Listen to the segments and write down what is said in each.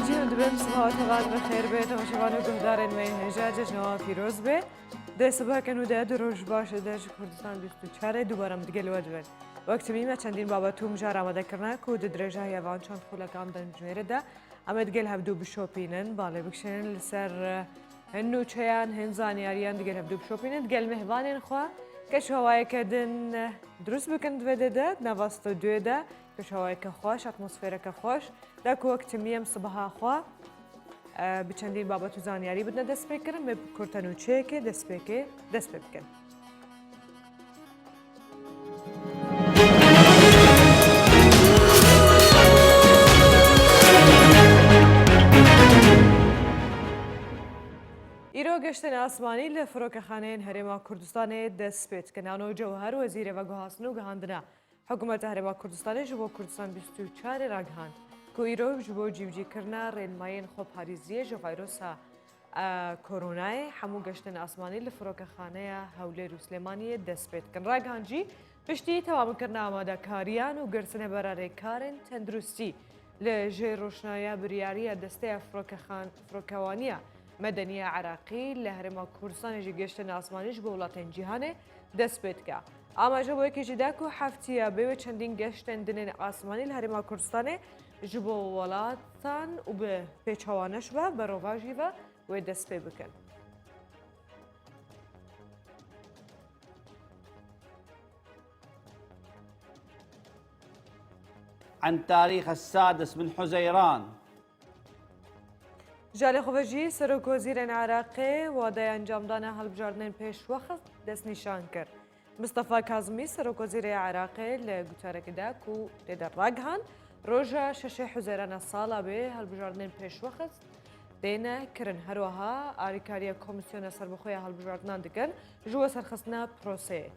جیم دبیم صبح تباد بخیر به تماشاگران و گهداران مهنجا جشنوار پیروز به دست با کنو ده دروش باشه دش کردستان 24 دوباره مدگل ودون وقتی میمه چندین بابت تو مجار آماده کردن کود درجه یوان چند خلا کاندن جنیر ده امدگل هفدو بشوپینن باله بکشن لسر هنو چیان هنزانیاریان دگل هفدو بشوپینن دگل مهوانین خوا کشوای کدن دروس بکند وده ده نواست دو ده کشوای که خوش اتمسفر که خوش ده که وقت میم صبح خوا بچندین بابت زانیاری بدن دست بکرن به کرتنوچه که دست بکن ایرو گشتن آسمانی لفروک خانه هرما کردستان دست بید که نانو جوهر وزیر و گهاسنو گهاندنا حکومت هرما کردستان جبو کردستان 24 راگهان که ایرو جبو جیوجی کرنا رنماین خوب پاریزیه جو ویروس کرونای همو گشتن آسمانی لفروک خانه هولی روسلمانی دست بید کن راگهان جی پشتی تمام کرنا آماده کاریان و گرسنه برای کارن تندرستی لجه روشنایا بریاری دسته فروکوانیه مدنية عراقي لهرما كردستان جي گشتن آسمانيش بولاتين جيهانه دست بيت که اما جبو يكي جداكو حفتيا بيو چندين گشتن دنين آسماني لهرما كردستان جبو ولاتان و به پیچوانش و برواجی و دست بي بكن عن تاريخ السادس من حزيران جالی خوبجی سرک وزیر عراقی وعده انجام دادن هلبجاردن پیش وقت دست نشان کرد. مصطفی کاظمی سرک وزیر عراقی لگوتاره کده کو در راگهان روزا 6 حزیران سال به هلبجاردن پیش وقت دینه کرن هروها آریکاری کمیسیون سربخوی هلبجاردن دکن جو سرخصنا پروسه.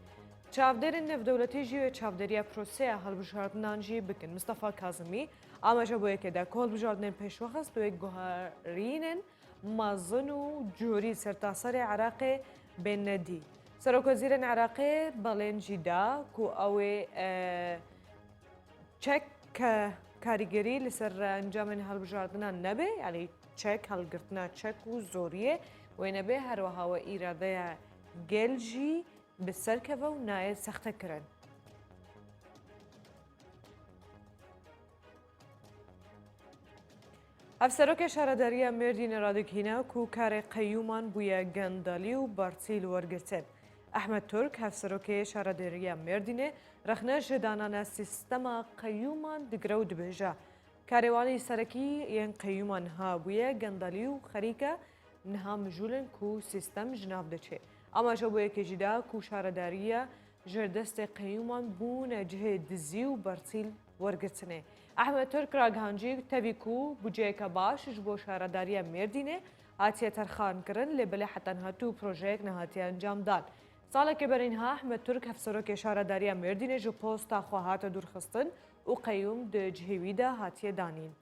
چافدرین نفدولتی جیو چافدریا پروسه هلبجاردن جی بکن مصطفی کاظمی اما جبوی که در کل بجاردن پیش وقت دوی گوهرینن مازن و جوری سرتاسر عراق بین ندی سرک وزیر عراق بالنجی دا کو اوی چک کاریگری لسر انجام هل بجاردن نبه یعنی چک هل گرتنا چک و زوریه و نبه هر وها و ایراده گلجی بسر که و نای سخت کرن افسروک شهرداری مردین رادکینه کو کار قیومان بوی گندالی و بارتیل ورگرتن احمد ترک افسروک شهرداری مردینه رخنه جدانان سیستم قیومان دگرو دبجا کاروانی سرکی ین قیومان ها بوی گندالی و خریکه نها مجولن کو سیستم جناب دچه اما جبوی که جدا کو شهرداری جردست قیومان بون جه دزی و بارتیل ورگرتنه احمد ترک راگهانجی تبیکو بودجه که باش جبو شهرداری مردینه هاتیه ترخان کرن لبله حتی هاتو پروژه نهاتی انجام داد سال که بر اینها احمد ترک افسروک شهرداری مردینه جو پوستا خواهات دورخستن و قیوم ده جهویده هاتیه دانین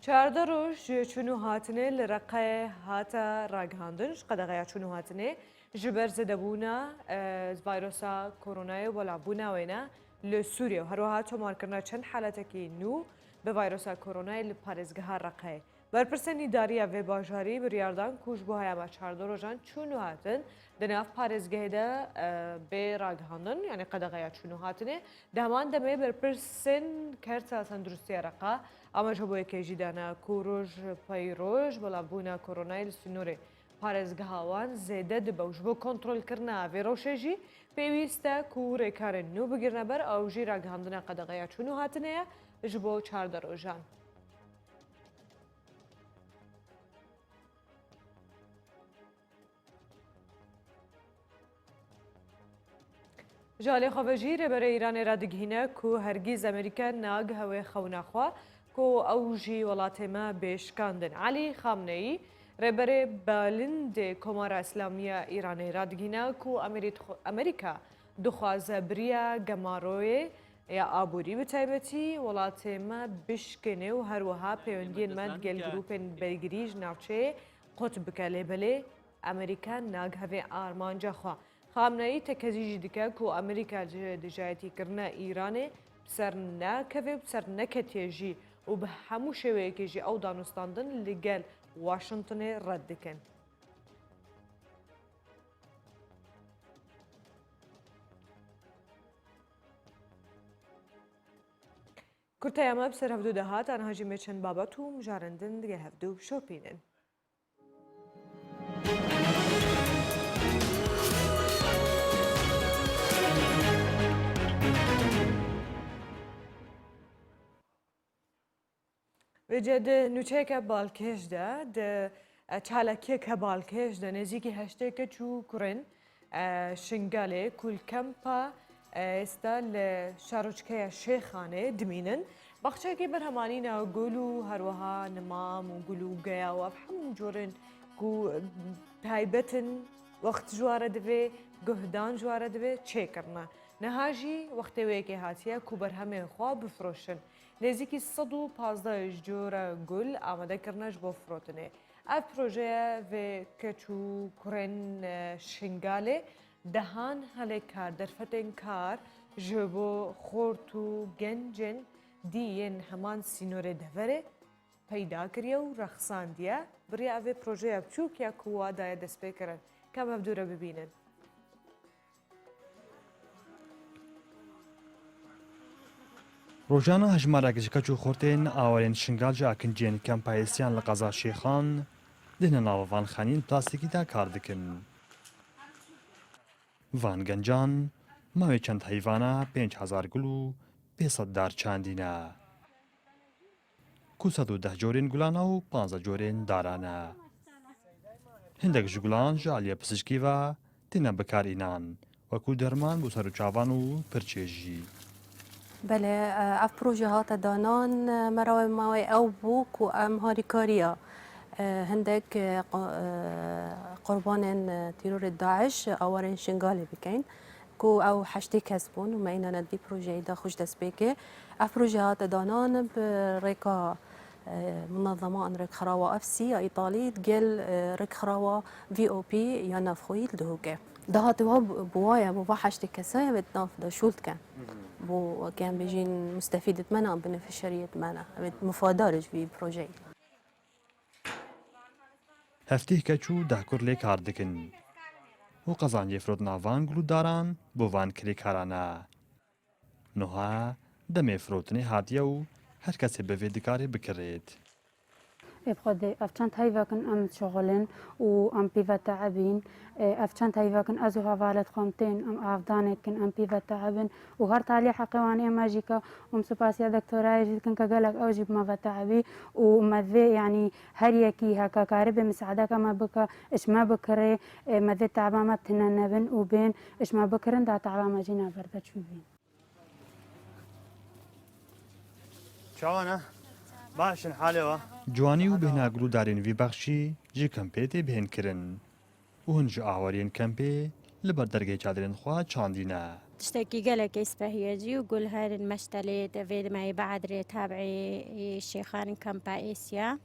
چارده روش چونو هاتنه لرقه هاتا راگهاندنش قدقه چونو هاتنه جبر زدبونا ویروسا کرونای ولابونا وینا لسوریه و هروها تمار کرنا چند حالتکی نو به ویروسا کرونای لپارزگاه رقه برپرسنی داری و باجاری بریاردان کوش بو هیما 14 روزان چونو هاتن دناف پارزگاه ده به راگهاندن یعنی قدقه چونو هاتنه دهمان دمه برپرسن کرتا تندرستی رقه اما جبوی که جیدانا کوروش پیروش ولابونا کرونای لسنوره پارێزگەهاوان زێدە دبەوش بۆ کۆنتڕۆلکردنا ڤێرۆشێژی پێویستە کو ڕێکارن نو بگیرنە بەر ئەوژی ڕاگەهاندنا قەدەغەیە چون و هاتنەیە ji بۆ 14 ڕۆژان. ژالێ خۆڤەژی رێبەرە ئیرانê را digihîne ku hergîz Amerîka nag hewê xewnaxwe ku ew jî welatê me bêşkandin. Elî Xamneyî رهبر بالند کمار اسلامی ایران را دگینه کو امریکا دخوازه بریا گماروی یا آبوری به تایبەتی وڵاتێ ما بشکنه و هەروەها پەیوەندیên me gel grûpên bergirî ji navçeyê qut bike lêbelê ئەمریکا ناگ هەvê ئارمانجا xwe خامنەیی تەکەزیژی دیکە و ئەمریکا دژایەتیکردنە ئیرانێ سەر ناکەوێ و سەر نەکەتێژی و بە هەموو شێوەیەکێژی ئەو دانوستاندن لەگەل واشنگتنێ ڕەت دکەن. کورتای ئەمە بسەر هەفتوو دەهات ئەنهاژی چەند بابەت و مژارەندن دیگە هەفتوو شۆپینن. وێجێ نوچەیەکە باڵکێشدا چالەکێکە باڵکێشدا نێزیکی هەشتێکە چوو کوڕن شنگالێ کولکەمپا ئێستا لە شارۆچکەیە شێخانێ دمینن باخچەیەکی بەرهەمانی ناوگوڵ و هەروەها نمام و گول و گەیاوە هەموو جۆرن تایبەتن وەخت ژوارە دەبێ گوهدان ژوارە دەبێ چێکردنە نەهاژی وەختەوەیەکی هاتیە کو بەرهەمێ خوا بفرۆشن نێزیکی 115 جۆرە گول ئامادەکردنەش بۆ فرۆتنێ ئەف پرۆژەیە vê کەچ و کوڕێن شنگالێ دەهان هەلێک کار دەرفەتێن کار ji بۆ خۆرت و گەنجن دیên heman sînorê deverê peyda kiriye û rexsandiye biriya vê projeya biçûk ya ku wa daye destpêkirin kem hevdû re bibînin. ڕۆژانە هەژمارەك ji keç û xortên awarên şingal ji akinciyên kempayesiyan li qeza Şêxan dihne nava vanxanîn plastîkî de kar dikin. Van gencan mavê çend heyvana 5000 gul û 500 dar çandîne. Ku 110 corên gulan û 15 corên daran e. Hindek ji gulan ji aliyê pisîşkî ve tîne bikarînan wekû derman bû serûçavan û pirçêjî. بله اف پروژه ها دانان مراوی ماوی او بو کو ام هاریکاریا هندک قربان تیرور داعش اوارن شنگالی بکن کو او حشتی کسبون و معینا ندی پروژه دا خوش دست بکه اف پروژه ها دانان بريكا منظمه ان رك خراوه اف سي ايطالي تقل رك خراوه في او بي يا نافخويل دهوكه ده هاتوا بوايا بو حشتي كسايا بتناف ده شولت كان بو كان بيجين مستفيدة منا بنفشرية منا مفادارج في بروجي هەفتەی کەچ و داکوور لێ کار دکن و قەزانجێ فرۆتنا ڤانگل و داران بۆ ڤانکرێ کارانە نوها دەمێ فرۆتنێ هاتیە و هەر کەسێ بەvê dikarê bikirێت. بخد افچند هایواکن ام شغلن و ام پیوت تعبین افچند هایواکن ازو حوالت خامتين ام افدانت کن ام پیوت تعبن و هر تعلی حقوانی ماجیکا ام سپاسیا دکتورای کن کجالک اوجب ما تعبی و مذ يعني هر يكي هكا كارب مساعدة كما بك اش ما بكري مذ تعبا ما بتننبن وبين اش ما بكرن دا تعبا ما جينا بردا تشوفين شلونه؟ باشن حالەوە جوانی و بهناگر و دارین وی بەخشی ji kempê tê bihênkirin û hûn ji awariyên kempê li ber dergehê çadirên xwe çandîne. تشتكي قلق إسبهيجي وقول هاي المشتلة تفيد معي بعد تابعي الشيخان كامبا إسيا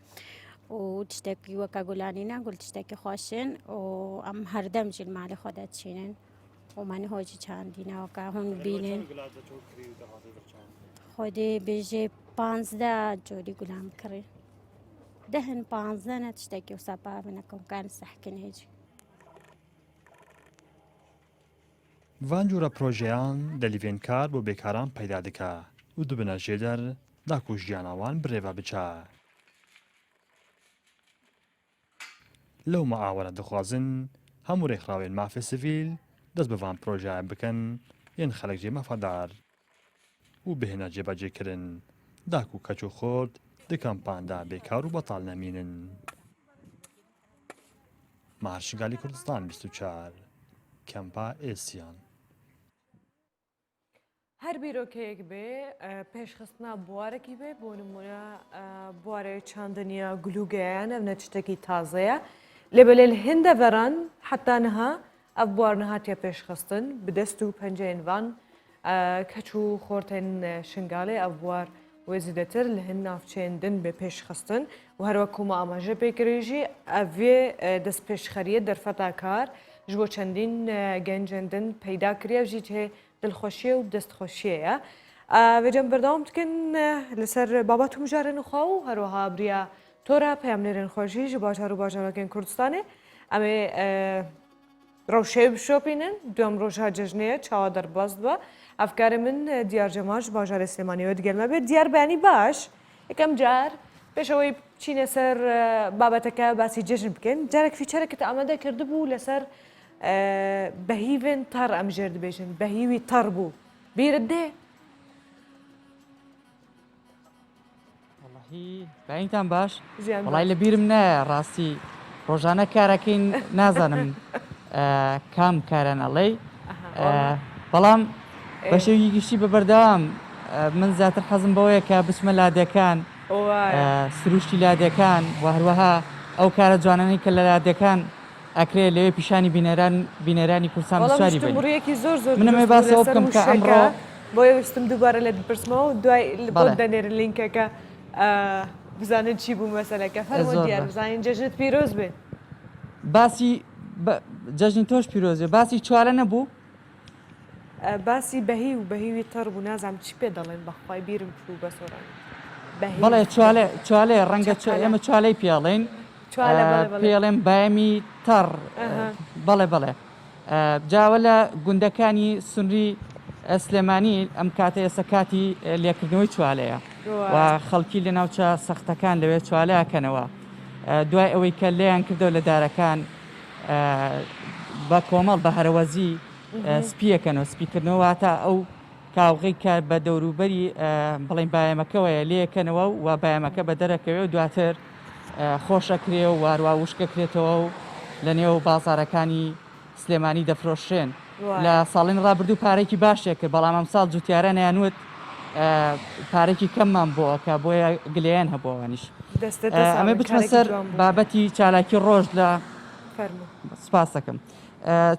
وتشتكي وكا قولانينا قلت تشتكي خوشن وأم هردمج المالي خودت شينن وماني هوجي چاندينا وكا هون بينن خودي بيجي 15 جوري قولام كري دهن 15 نتشتكي وسبا منكم كان سحكن هيجي Van jûra projeyan delîvên kar bû bêkaran peyda dike û dibine jêder da ku jiyana wan birêve biçe. Lewma awara dixwazin hemû rêxrawên mafê sivîl dest bi van projeyê bikin yên xelek jê mefedar û bihêne cêbecêkirin da ku keç û xort di kampan de bêkar û betal nemînin. Marşingalî Kurdistan 24 Kempa Êsiyan هەر بیرۆکەیەک بێ پێشخستنا بوارێکی بێ بۆ نمونە بوارێ چاندنیە گلوگەیان ئەم نەچتێکی تازەیە لێبەلێ هێندە بەران حتا نەها ئەف بوار نەهاتیە پێشخستن بدەست و پەنجەیەن وان کەچ و خۆرتێن شنگالێ ئەف بوار وێزیدەتر لە هەن ناوچێندن بێ پێشخستن و هەروەکومە ئاماژە پێکرێژی ئەڤێ دەست پێشخەریە دەرفەتا کار ji bo çendîn gencên din peyda kiriye jî hê dilxweşiye û destxweşiye. Vê cem berdewam dikin li ser babat û mijarên xwe û herwiha biriya tora peyamnêrên xwe jî ji bajar û bajarekên Kurdistanê. Em ê rewşê bişopînin, duem roja cejnê çawa derbas dibe. Efkarê min Diyar Cemal ji bajarê Slêmaniyê we digel me bê. Diyar benî baş, yekem car pêşewê çînê ser babeteke basî cejn bikin. Carek fîçereke te amade kirdibû li ser behîvên tar em jêr dibêjin. Behîvî tar bû. Bîrit dê? باینتان باش Ziyan وڵای لە بیرم نایە ڕاستی ڕۆژانە کارەکەین نازانم کام کاران ئەڵێ بەڵام بە شێوی گشتی بە بەردەوام من زیاتر حەزم بەوەیە کە بچمە لادەکان سروشتی لادەکان و هەروەها ئەو کارە جوانانەی کە لە لادەکان ئەکرێ لەوێ پیشانی بینەرانی کوردستان بسواری بن بڕیەکی زۆر زۆر منەمێ باسەوە بکەم کە ئەمڕۆ بۆیە ویستم دووبارە لە بپرسمەوە و دوای بۆ دەنێرن لینکەکە بزانن چی بوو مەسەلەکە فەرمۆ دیار بزانین جەژنت پیرۆز بێت باسی جەژنی تۆش پیرۆزێ باسی چوارە نەبوو باسی بەهی و بەهیوی تەڕ بوو نازانم چی پێ دەڵێن بەخوای بیرم چوو بە سۆران بەڵێ چوالێ ڕەنگە ئێمە چوالەی پیاڵێن پێڵێن بایەمی تەڕ بەڵێ جاوە لە گوندەکانی سنووری سلێمانی ئەم کاتە ئێستا کاتی لێکردنەوەی چوالەیە و خەڵکی لە ناوچە سەختەکان لەوێ چوالەکەنەوە دوای ئەوەی کە لێیان کردەوە لە دارەکان بە کۆمەڵ بە هەرەوەزی سپیەکەنەوە سپیکردنەوە واتە ئەو کاوغی کە بە دەوروبەری بڵین بایەمەکەوەیە لێەکەنەوە و بایەمەکە بە دەرەکەوێ و دواتر خۆشەکرێ و وارووا وشکەکرێتەوە و لە نێو بازارەکانی سلێمانی دەفرۆشێن لە ساڵین ڕابردوو پارێکی باشێک کرد بەڵام ئەم ساڵ جوتیارە نەیانوت پارێکی کەممان بۆ کە بۆیە گلەیان هەبووەوەنیش ئەمە بچمە سەر بابەتی چالاکی ڕۆژ لە سپاس دەکەم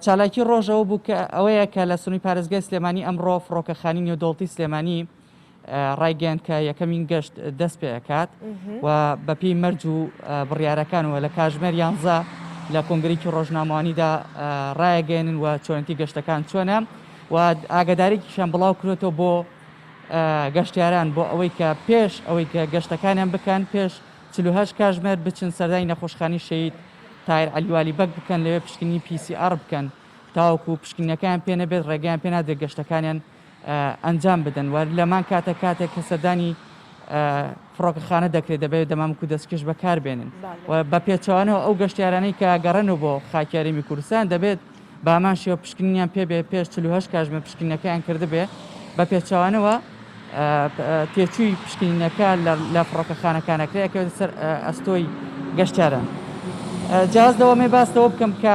چالاکی ڕۆژەوە بوو کە ئەوەیە کە لە سنووی پارێزگای سلێمانی ئەمڕۆ فڕۆکەخانی نێودەوڵەتی سلێمانی ڕایگەیاند کە یەکەمین گەشت دەست پێ ئەکات و بەپێی مەرج و بڕیارەکانەوە لە کاتژمێر 11 لە کۆنگرێکی ڕۆژنامەوانیدا ڕایەگەێنن و چۆنەتی گەشتەکان چۆنە و ئاگادارێکیشان بڵاو کرێتەوە بۆ گەشتیاران بۆ ئەوەی کە پێش ئەوەی کە گەشتەکانیان بکەن پێش 48 کاتژمێر بچن سەردانی نەخۆشخانی شەید تایر علیوالی بەک بکەن لەوێ پشکنی PCR بکەن تاوەکو پشکنەکان پێ نەبێت ڕێگەیان پێ نادێت گەشتەکانیان ئەنجام بدەن و لەمان کاتێک کە سەردانی فڕۆکەخانە دەکرێت دەبێت دەمامکو دەستکەش بەکاربێنن و بە پێچوانەوە ئەو گەشتیارانەی کە گەڕێنەوە بۆ خاکیاریمی کوردستان دەبێت بامان شێوە پشکنیان پێبێ پێش 48 کاتژمێر پشکنەکەیان کردبێ بە پێچوانەوە تێچووی پشکنینەکە لە فڕۆکەخانەکانەکرێت سەر ئەستۆی گەشتیاران جیازدەوەمێ باستەوە بکەم کە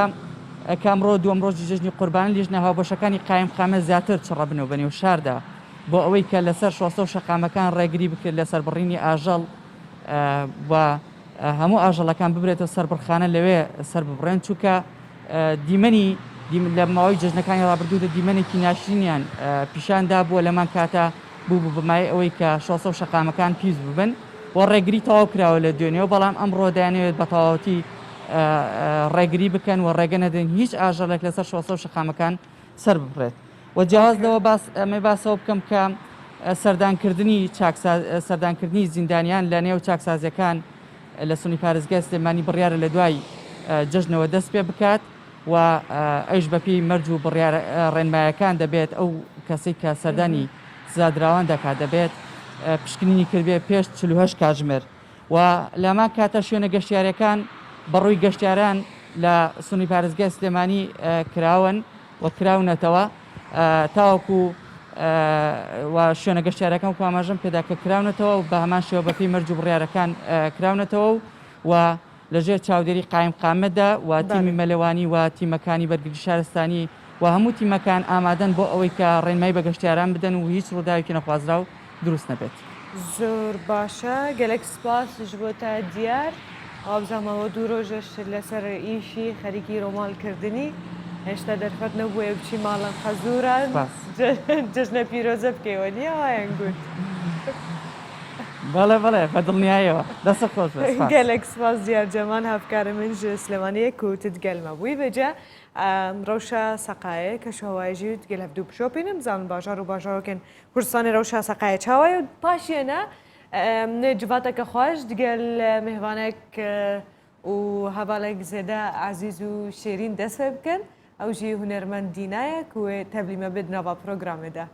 کامڕۆ دووەم ڕۆژی جژنی قوربانی لیژنە هاوبەشەکانی قایمقامە زیاتر چڕە بنەوە بەنێو شاردا بۆ ئەوەی کە لەسەر 16 شەقامەکان ڕێگری بکرد لەسەر بڕینی ئاژەڵ و هەموو ئاژەڵەکان ببرێتەوە سەر بڕخانە لەوێ سەر ببڕێن چووکە دیمەنی لە ماوەی جژنەکانی ڕابردوودا دیمەنێکی ناشرینیان پیشاندا بووە لەمان کاتە بوو بمای ئەوەی کە 16 شەقامەکان پیس ببن و ڕێگری تەواو کراوە لە دوێنێەوە بەڵام ئەمڕۆ دەیانەوێت بە تەواوەتی ڕێگری بکەن و ڕێگە نەدەن هیچ ئاژەڵێک لەسەر 16 شەقامەکان سەر ببڕێت و جیازدەوە ئەمێ باسەوە بکەم کە سەردانکردنی زیندانیان لە نێو چاکسازیەکان لە سنووری پارێزگای سلێمانی بڕیارە لە دوای جژنەوە دەست پێ بکات و ئەیش بەپێی مەرج و ڕێنمایەکان دەبێت ئەو کەسێک کە سەردانی سزادراوان دەکات دەبێت پشکنینی کردبێ پێش 48 کاتژمێر و لەمان کاتە شوێنە گەشتیاریەکان بەڕووی گەشتیاران لە سنووری پارێزگای سلێمانی کراون و کراونەتەوە تاوەکو و شوێنە گەشتیارەکان و ئاماژەم پێدا کە کراونەتەوە و بە هەمان شێوە بەپێی مەرج و بڕیارەکان کراونەتەوە و لەژێر چاودێری قایمقامەدا و تیمی مەلەوانی و تیمەکانی بەرگری شارستانی و هەموو تیمەکان ئامادەن بۆ ئەوەی کە ڕێنمایی بە گەشتیاران بدەن و هیچ ڕووداوێکی نەخوازرا و دروست نەبێت. زۆر باشە گەلێک سپاس ji بۆ تا دیار ئابزانمەوە دوو ڕۆژەش لەسەر ئیشی خەریکی ڕۆمالکردنی هێشتا دەرفەت نەبووە بچی ماڵم خەزووران جژنە پیرۆزە بکەوە نیە وایەن گوت بەڵێ بەڵێ بە دڵنیایەوە دەستە خۆش بە سپاس. گەلێک سپاس دیارجەمان هەفکارە من سلێمانەیە کوتت گەلمە بووی بەجە ڕەوشە سەقایە کە شەوایژی گەل هەفتوو پشۆپینم زانم باژار و باژارۆکن کوردستانی ڕەوشە سەقایە چاوایە و پاشیێنە جواتەکە خۆش دیگەل میهوانێک و هەواڵێک زێدە عزیز و شێرین دەست پێ بکەن ئەو ژی هونەرمەند دینایە و تەبلیمە بێت ناوا پرۆگرامێدا.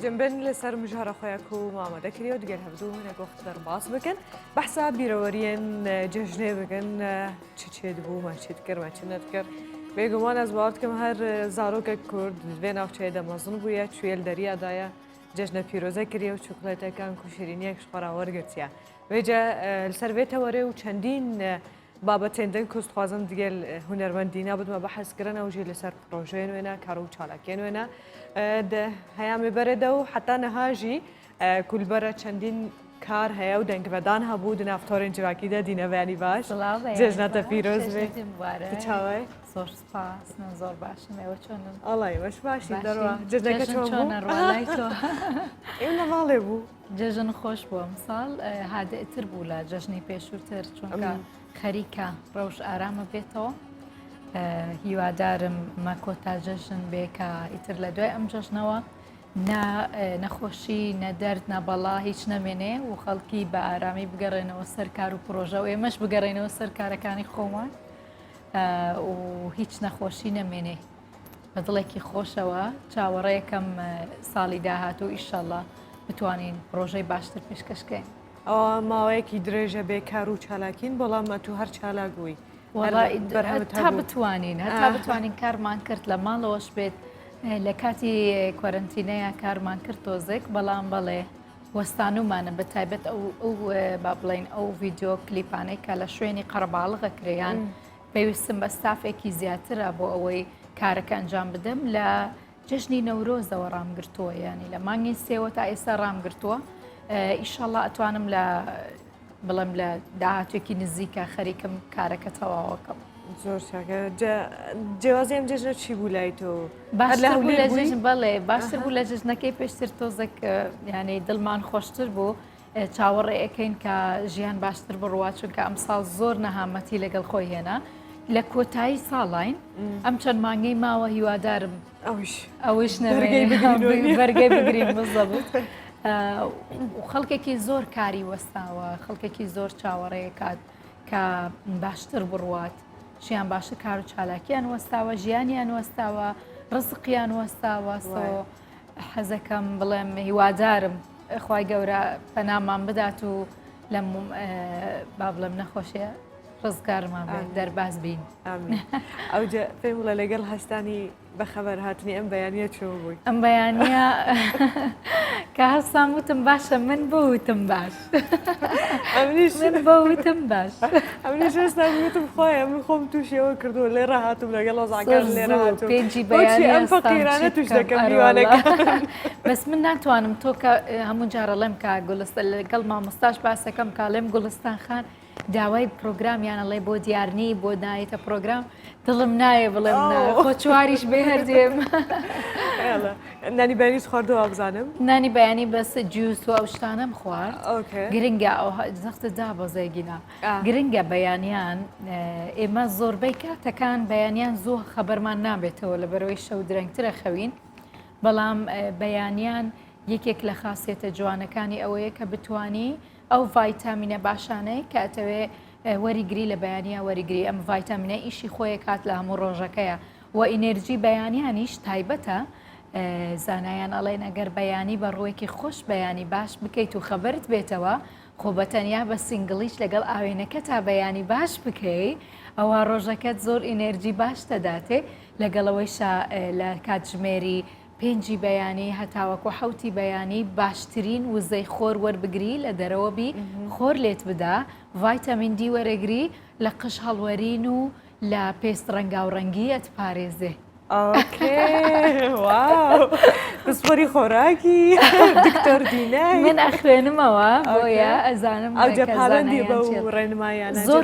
جنبن لسر مجهرة خوياكو ماما دكريو دقال هبدو هنا وقت درباس بكن بحساب بيروريين جهجنه بكن چه دبو ما چه تكر ما چه نتكر بيگومان از باردكم هر زاروك كرد بين اوچه دمازن بويا چويل دريا دايا جشن پیروزه کریو چوکلاته کن کوشرینی یک شپراور گرتیا وجه لسر ویتا وره و چندین بابتندن کست خوازم دیگه هنرمندینا بود ما بحث کردن و جی لسر پروژه نوینا کارو چالاکی نوینا ده هیامی برده و حتی نهاجی کل برا چندین کار هیا و دنگ بدان ها بود نفتار انجواکی ده دینه وانی باش جشنات پیروز بی چاوی زۆر سپاس من زۆر باشم ئێوە چۆنن ئەڵی وەش باشی دەڕوا جژنەکە چۆنە ڕوالای تۆ ئێوە نەماڵێ بوو جەژن خۆش بووە ئەمساڵ هادئتر بوو لە جەژنی پێشووتر چونکە خەریکە ڕەوش ئارامە بێتەوە هیوادارم مەکۆتا جەژن بێ کە ئیتر لە دوای ئەم جەژنەوە نەخۆشی نەدەرد نەبەڵا هیچ نەمێنێ و خەڵکی بە ئارامی بگەڕێنەوە سەر کار و پرۆژە و ئێمەش بگەڕێنەوە سەر کارەکانی خۆمان و هیچ نەخۆشی نەمێنێ بە دڵێکی خۆشەوە چاوەڕێیەکەم ساڵی داهاتوو ئیشەڵڵا بتوانین ڕۆژەی باشتر پێشکەشکەین ئەوە ماوەیەکی درێژە بێ کار و چالاکین بەڵام تو هەر چالاگووی تا بتوانین هەتا بتوانین کارمان کرد لە ماڵەوەش بێت لە کاتی کۆرنتینەیە کارمان کرد تۆزێک بەڵام بەڵێ وەستانومانە بە تایبەت ئەو با بڵین ئەو ڤیددیۆ کلیپانەی کە لە شوێنی قەرەباڵغە کرێیان پێویستم بە ستافێکی زیاترە بۆ ئەوەی کارەکە ئەنجام بدەم لە جژنی نەورۆزەوە ڕامگرتووە ینی لە مانگی سێوە تا ئێستا ڕامگرتووە ئیشەڵڵا ئەتوانم لە بڵم لە داهاتوێکی نزیکە خەریکم کارەکە تەواوەکەم. زۆر چاکە. جیازی ئەم جێژنە چی بوو لای تۆ؟ باشتر بوو لە جێژن بەڵێ باشتر بوو لە جژنەکەی پێشتر تۆزێک یعنی دڵمان خۆشتر بوو چاوەڕێ ئەەکەین کە ژیان باشتر بڕوا چونکە ئەم ساڵ زۆر نەهامەتی لەگەڵ خۆی هێنا لە کۆتایی ساڵین ئەم چەند مانگەی ماوە هیوادارم ئەوش بەرگەی بگرین بزەبوت. و خەڵکێکی زۆر کاری وەستاوە خەڵکێکی زۆر چاوەڕێ کات کە باشتر بڕوات ژیان باشە کار و چالاکیان وەستاوە ژیانیان وەستاوە ڕزقیان وەستاوە حەزەکەم بڵێم هیوادارم خوای گەورە پەنامان بدات و لەم با بڵێم نەخۆشیە ڕزگارمان دەرباز بین. ئەوجا پێم وڵە لەگەڵ هەستانی بەخەبەر هاتنی ئەم بەیانیە چۆ بووی؟ ئەم بەیانە کە هەستان وتم باشە من بۆوتم باش من بۆوتم باش ئەمنیش هێستا وتم خۆیە من خۆم تووشەوە کردووە لێ ڕاهاتوم لەگەڵ ئۆزاگەر لێرە هاتووە پێنجی بەیانی ئەم فەقیرانە توش دەکەم میوانەکە. بەس من ناتوانم تۆ کە هەموو جارە لێم کا گوڵستان لەگەڵ مامۆستاش باسەکەم کا لێم گوڵستان خان داوای پرۆگرامیانەڵێ بۆ دیارنی بۆ دایێتە پرۆگرام دڵم نایە بڵێم خۆ چواریش بێ هەردێم. نانی بەیانیت خواردەوە بزانم؟ نانی بەیانی بەس جووس و ئەو شتانەم خوارد گرنگە ئەو زەختە دا بەزەیگینا گرنگە بەیانیان ئێمە زۆربەی کاتەکان بەیانیان زۆر خەبەرمان نابێتەوە لە بەرەوەی شەو درەنگترە خەوین بەڵام بەیانیان یەکێک لە خاصیەتە جوانەکانی ئەوەیە کە بتوانی ئەو ڤایتامینە باشانەی کە ئەتەوێ وەریگری لە بەیانیا وەریگری ئەم ڤایتامینە ئیشی خۆیە کات لە هەموو ڕۆژەکەیە و ئینەرژی بەیانیانیش تایبەتە زانایان ئەڵێن ئەگەر بەیانی بە ڕوویەکی خۆش بەیانی باش بکەیت و خەبەرت بێتەوە خۆ بەتەنیا بە سینگلیش لەگەڵ ئاوێنەکە تا بەیانی باش بکەیت ئەوە ڕۆژەکەت زۆر ئینەرژی باش دەداتێ لەگەڵەوەیشە لە کاتژمێری پێنجی بەیانی هەتاوەکو حوتی بەیانی باشترین وزەی خۆر وەربگری لە دەرەوە بی خۆر لێت بدا ڤایتامین دی وەرەگری لە قش هەڵوەرین و لە پێست ڕەنگا و ڕەنگیەت پارێزێ. پسپۆری خۆراکی دکتۆر دینای من ئەخوێنمەوە بۆیە ئەزانم ئەوجەپاڵندی بە ڕێنمایانە زۆر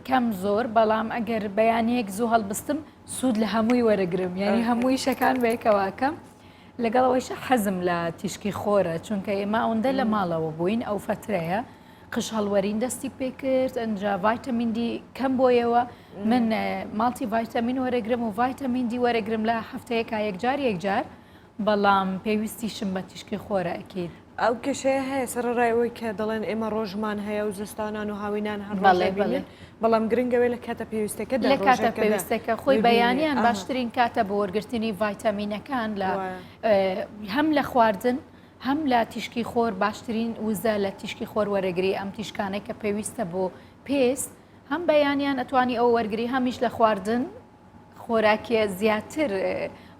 کەم زۆر بەڵام ئەگەر بەیانەیەک زوو هەڵبستم سوود لە هەمووی وەرەگرم یعنی هەمووی شەکان بەیەکەواکەم لەگەڵەوەیشە حەزم لە تیشکی خۆرە چونکە ئێمە ئەوەندە لە ماڵەوە بووین ئەو فترەیە قش هەڵوەرین دەستی پێ کرد ئەنجا ڤایتامین دی کەم بۆیەوە من ماڵتی ڤایتامین وەرەگرم و ڤایتامین دی وەرەگرم لە هەفتەیەکا یەکجار بەڵام پێویستیشم بە تیشکی خۆرە ئەکید. ئەو کەشەیە هەیە سەرڕایەوەی کە دەڵێن ئێمە ڕۆژمان هەیە و زستانان و هاوینان هەر بەڵام گرنگەوەی لە کاتە پێویستەکە لە کاتە پێویستەکە خۆی بەیانیان باشترین کاتە بە وەرگرتنی ڤایتامینەکان لە هەم لە خواردن هەم لە تیشکی خۆر باشترین وزە لە تیشکی خۆر وەرەگری ئەم تیشکانەی کە پێویستە بۆ پێست هەم بەیانیان ئەتوانی ئەو وەرگری هەمیش لە خواردن خۆراکیە زیاتر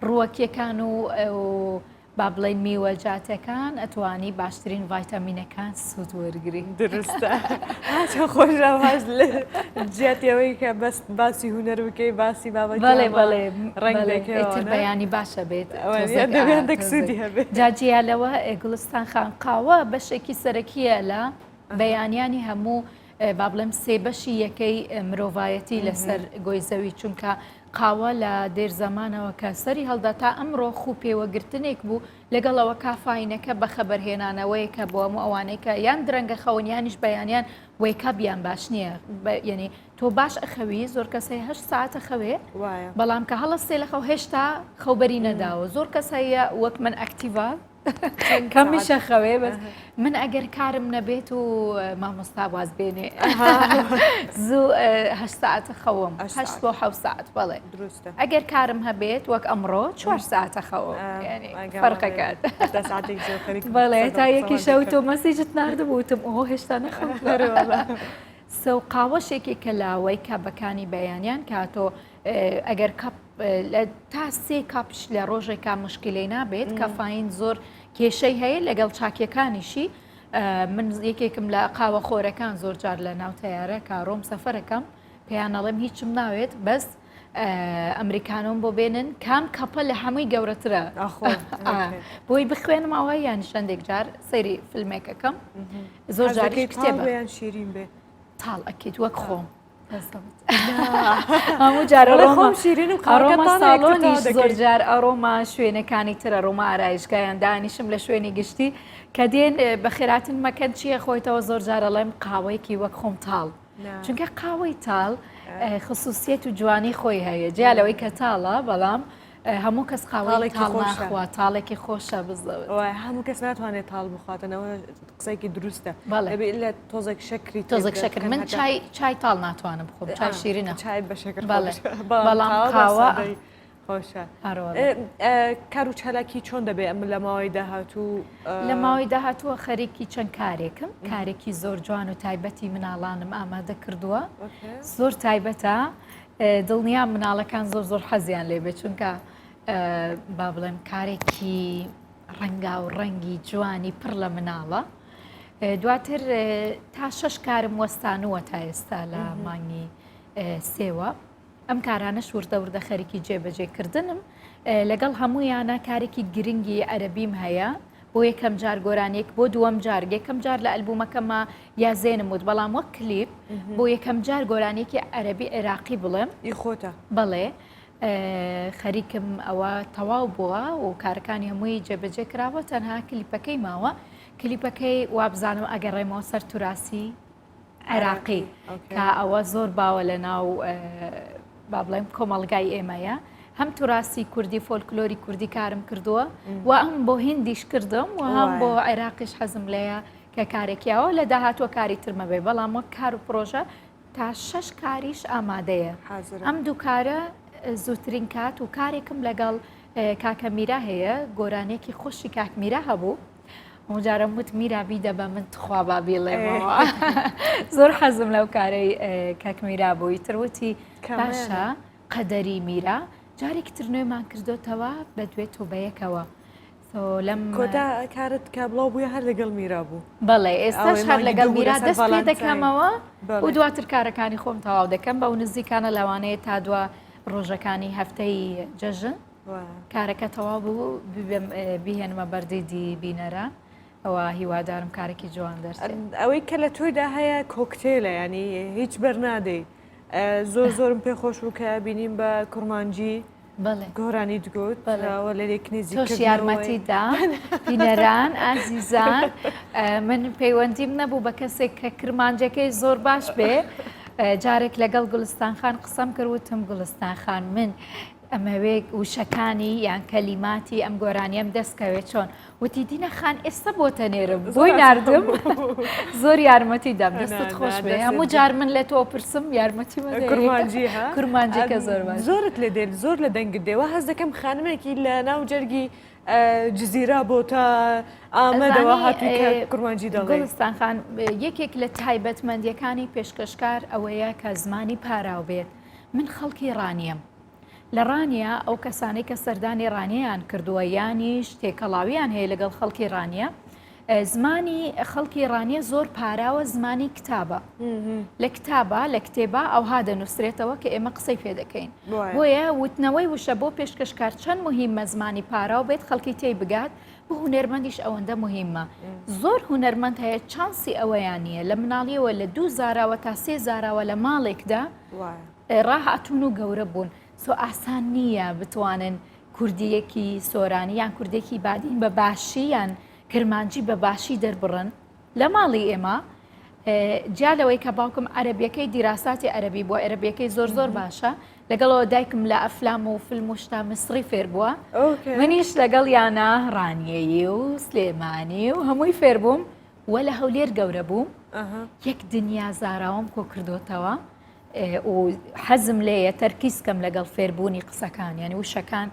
ڕووەکیەکان و با بڵێن میوەجاتەکان ئەتوانی باشترین ڤایتامینەکان سوود وەرگری. درستە خۆشەواز لە جیاتیەوەی کە بەس باسی هوەر بکەی باسی بابەت ڕنگێتتر بەیانی باشە بێت دەکسودی هەبێت جاجیالەوە گوڵستان خانقاوە بەشێکی سەرەکیە لە بەیانیانی هەموو با بڵێم سێ بەشی یەکەی مرۆڤایەتی لەسەر گۆیزەوی چونکە قاوە لە دێر زەمانەوە کە سەری هەڵدا تا ئەمڕۆ خوو پێوەگرتنێک بوو لەگەڵەوە کافاینەکە بە خەبەرهێنانەوەی کە بۆ هەموو ئەوانەی کە یان درەنگە خەونیانیش بەیانیان وەیکەبیان باش نییە یعنی تۆ باش ئەخەوی زۆر کەسەی 8 ساعتە خەوێ بەڵام کە هەڵەستێ لە خەو هێشتا خەوبەری نەداوە زۆر کەسەیە وەک من ئەکتیڤە کەمیشە خەوێ بەس من ئەگەر کارم نەبێت و مامۆستا واز بێنێ زوو 8 ساعتە خەوم 8 بۆ 7 ساعت بەڵێ ئەگەر کارم هەبێت وەک ئەمڕۆ 4 ساعتە خەوم فەرقەکات بەڵێ تا یەکی شەو تۆ مەسیجت نردبووتم ئەوە هێشتا نەخەم سەو قاوەشێکی کە لاوەی کابەکانی بەیانیان کاتۆ ئەگەر تا 3 کاپش لە ڕۆژێکا مشکلەی نابێت کەفاین زۆر کێشەی هەیە لەگەڵ چاکیەکانیشی من یەکێکم لە قاوە خۆرەکان زۆر جار لە ناو تەیارە کارۆم سەفەرەکەم پێیانەڵێم هیچم ناوێت بەس ئەمریکانۆم بۆ بێنن کام کەپە لە هەمووی گەورەترە بۆی بخوێنمەوە یان شەندێک جار سەیری فیلمێکەکەم زۆر جاری کتێبیان شیرین بێ تاڵ ئەکەیت وەک خۆم هەموو جارە خۆم شیرین و ئەڕۆمە ساڵۆنیش زۆر جار ئەڕۆمە شوێنەکانی ترە ڕۆمە ئارایشگایان دانیشم لە شوێنی گشتی کە دێن بە خێراتن مەکەن چییە خۆیتەوە زۆر جارەڵێم قاوەیەکی وەک خۆم تاڵ چونکە قاوەی تاڵ خصوصیت و جوانی خۆی هەیە جیالەوەی کە تاڵە بەڵام هەموو کەس قاوەڵی تاڵناخوا تاڵێکی خۆشە بزەوت هەموو کەس ناتوانێت تاڵ بخواتنەوە قسێکی دروستە لە تۆزێک شەکری تۆزێک شەکر من چای تاڵ ناتوانم بخۆم چای شیرینە چای بە شەکر بەڵام قاوە خۆشە کار و چالاکی چۆن دەبێت ئەم لە ماوەی داهاتوو لە ماوەی داهاتووە خەریکی چەند کارێکم کارێکی زۆر جوان و تایبەتی مناڵانم ئامادە کردووە زۆر تایبەتە دڵنیا مناڵەکان زۆر زۆر حەزیان لێ بێت چونکە با بڵێم کارێکی ڕەنگا و ڕەنگی جوانی پڕ لە مناڵە دواتر تا 6 کارم وەستانووە تا ئێستا لە مانگی سێوە ئەم کارانەش وردە وردە خەریکی جێبەجێکردنم لەگەڵ هەموویانە کارێکی گرنگی عەرەبیم هەیە بۆ یەکەم جار گۆرانێک بۆ دووەم جار یەکەم جار لە ئەلبومەکەمە یازێنم وت بەڵام وەک کلیپ بۆ یەکەم جار گۆرانێکی عەرەبی عێراقی بڵێم خۆتە بڵێ خەریکم ئەوە تەواو بووە و کارەکانی هەمووی جێبەجێ کراوە تەنها کلیپەکەی ماوە کلیپەکەی وابزانم ئەگەڕێمەوە سەر توراسی عێراقی کە ئەوە زۆر باوە لە ناو با بڵێم کۆمەڵگای ئێمەیە هەم توراسی کوردی فۆلکلۆری کوردی کارم کردووە و ئەم بۆ هندیش کردم و هەم بۆ عێراقیش حەزم لەیە کە کارێکیەوە لە داهاتوە کاری ترمە بێ بەڵام وەک کار و پرۆژە تا 6 کاریش ئامادەیە ئەم دوو کارە زووترین کات و کارێکم لەگەڵ کاکە میرا هەیە گۆرانێکی خۆشی کاک میرا هەبوو جارم وت میرا بیدە بە من تخوا با بێڵێمەوە زۆر حەزم لەو کارەی کاک میرا بووی تروتی باشە قەدەری میرا جارێکی تر نوێمان کردوتەوە بە دوێت تۆ بەیەکەوە لەم کۆتا کارت کە بڵاو بووە هەر لەگەڵ میرا بوو بەڵێ ئێستاش هەر لەگەڵ میرا دەست پێ دەکەمەوە و دواتر کارەکانی خۆم تەواو دەکەم بە و نزیکانە لەوانەیە تا دووە ڕۆژەکانی هەفتەی جەژن کارەکە تەواو بوو بیهێنمە بەردەیدی بینەرە ئەوە هیوادارم کارێکی جوان دەرسێت ئەوەی کە لە تۆیدا هەیە کۆکتێلە ینی هیچ بەرنادەی زۆر زۆرم پێخۆش بوو کە بینیم بە کوڕمانجی گۆرانی دگوت لە لێکنیزی تۆش یارمەتیدا بینەران ئازیزان من پەیوەندیم نەبوو بە کەسێک کە کرمانجەکەی زۆر باش بێ جارێک لەگەڵ گوڵستان خان قسەم کردوتم گوڵستان خان من ئەمەوێ وشەکانی یان کەلیماتی ئەم گۆرانیم دەستکەوێت چۆن وتی دینە خان ئێستا بۆتە نێرم بۆی ناردم زۆر یارمەتی دەم دەستت خۆش بێ هەموو جار من لێ تۆ پرسم یارمەتی کورمانجیکە زۆر باش زۆرت لێ دێن زۆر لە دەنگت دێوە هەز دەکەم خانمێکی لە ناو جەرگی جززیرا بۆ تا ئامەدەوە هاتووی کورمانجی دەڵێ گوڵستان خان یەکێک لە تایبەتمەندیەکانی پێشکەشکار ئەوەیە کە زمانی پاراو بێت من خەڵکی ڕانیم لە ڕانیا ئەو کەسانەی کە سەردانی ڕانیان کردووە یانیش تێکەڵاویان هەیە لەگەڵ خەڵکی ڕانیە زمانی خەڵکی ڕانیە زۆر پاراوە زمانی کتابە لە کتابە لە کتێبە ئەوها دەنووسرێتەوە کە ئێمە قسەی پێ دەکەین بۆیە وتنەوەی وشە بۆ پێشکەشکار چەند مهمە زمانی پاراو بێت خەڵکی تێی بگات بۆ هونەرمەندیش ئەوەندە مهمە زۆر هونەرمەند هەیە چانسی ئەوەیان نیە لە مناڵیەوە لە 2 زاراوە تا 3 زاراوە لە ماڵێکدا ڕاهاتون و گەورە بوون سۆ ئاسان نییە بتوانن کوردیەکی سۆرانی یان کوردێکی بادین بە باشی یان کرمانجی بە باشی دەربڕن لە ماڵی ئێمە جالەوەی کە باوکم عەرەبیەکەی دیراساتی عەرەبی بووە عەرەبیەکەی زۆر زۆر باشە لەگەڵەوە دایکم لە ئەفلام و فیلم و شتا مسری فێر بووە منیش لەگەڵ یانە ڕانیەیی و سلێمانی و هەمووی فێر بووم وە لە هەولێر گەورە بووم یەک دنیا زاراوەم کۆ کردوتەوە و حەزم لێیە تەرکیزکەم لەگەڵ فێربوونی قسەکان یعنی وشەکان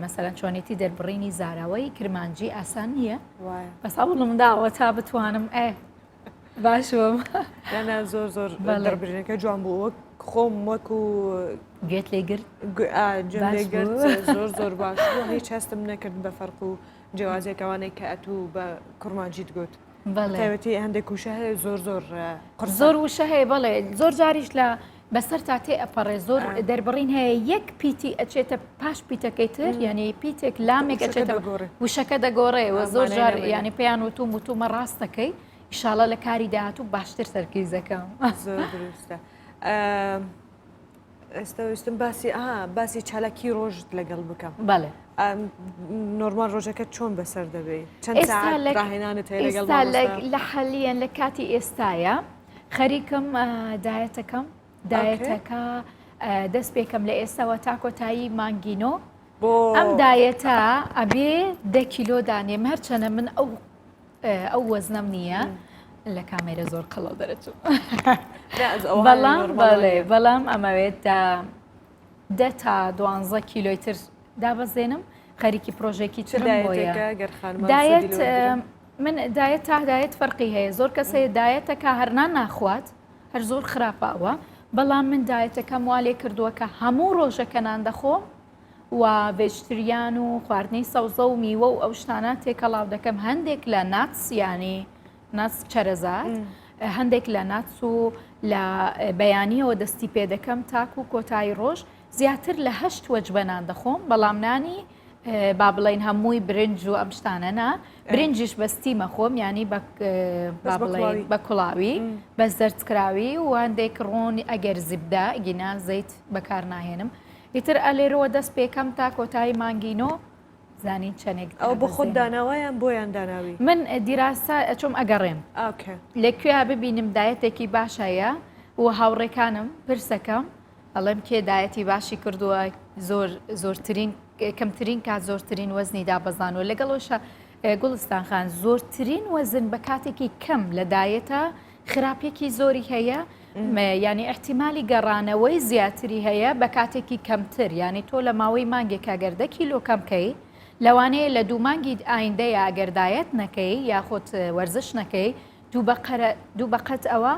مەسەلەن چۆنێتی دەربڕینی زاراوەی کرمانجی ئاسان نییە بەس هەوڵم داوە تا بتوانم باشم یانە زۆر زۆر دەربڕینەکە جوان بوو وەک خۆم وەکو گوێت لێگرت زۆر زۆر باش هیچ هەستم نەکرد بە فەرق و جیاوازێکەوانەی کە ئەتوو بە کوڕمانجی دگوت تایبەتی هەندێک وشە هەیە زۆر زۆر زۆر وشە هەیە بەڵێ زۆر جاریش لە بەسەر تا تێ ئەپەڕێ زۆر دەربڕین هەیە یەک پیتی ئەچێتە پاش پیتەکەی تر ینی پیتێک لامێک ئەچێتە وشەکە دەگۆڕێەوە زۆر جار ینی پێیان وتومە ڕاستەکەی ئیشاڵە لە کاری داهاتوو باشتر سەرکیزەکەم زۆر دروستە. ئێستا ویستم باسی چالاکی ڕۆژت لەگەڵ بکەم. بەڵێ نۆرمال ڕۆژەکە چۆن بەسەر دەبێت چەند ڕاهێنانت هەیە لەگەڵ لە حەلیەن لە کاتی ئێستایە خەریکم دایەتەکەم دایەتەکە دەست پێکەم لە ئێستاوە تا کۆتایی مانگینۆ ئەم دایەتە ئەبێ 10 کیلۆ دانێم هەرچەنە من ئەو وەزنەم نییە لە کامێرە زۆر قەڵەو دەرەچوو بەڵام ئەمەوێت 10 تا 12 کیلۆی تر دابەزێنم خەریکی پرۆژێکی ترم بۆیە دایەت من دایەت تا دایەت فەرقی هەیە زۆر کەس هەیە دایەتەکە هەرنا ناخوات هەر زۆر خراپەوە بەڵام من دایەتەکەم وا لێ کردووە کە هەموو ڕۆژەکە نان دەخۆم و ڤێجتریان و خواردنی سەوزە و میوە و ئەو شتانە تێکەڵاو دەکەم هەندێک لە ناتس ینی ناس چەرەزات هەندێک لە ناتس و لە بەیانیەوە دەستی پێ دەکەم تاکو و کۆتایی ڕۆژ زیاتر لە 8 وەجبە نان دەخۆم بەڵام نانی با بڵین هەمووی برنج و ئەم شتانە نا برنجش بەستیمە خۆم ینی بە کوڵاوی بە زەردکراوی و هەندێک ڕۆنی ئەگەر زیبدا گینا زەیت بەکار ناهێنم ئیتر ئەلێرەوە دەست پێکەم تا کۆتایی مانگینۆ زانین چەندێک ئەو بە خۆت داناوایان بۆیان داناوی من دیراسا ئەچۆم ئەگەڕێم لەکوێ ببینم دایەتێکی باشایە و هاوڕێکانم پرسەکەم ئەڵێم کێ دایەتی باشی کردووە زۆرترین کەمترین کات زۆرترین وەزنی دابەزانەوە لەگەڵەوەشە گوڵستان خان زۆرترین وەزن بە کاتێکی کەم لە دایەتە خراپێکی زۆری هەیە ینی احتیممالی گەڕانەوەی زیاتری هەیە بە کاتێکی کەمتر ینی تۆ لە ماوەی مانگێک ئەگەردە کیلۆ کەمکەی لەوانەیە لە دوو مانگی ئایندەیە ئەگەردایەت نەکەی یاخۆت وەرزش نەکەی دوو بەقەت ئەوە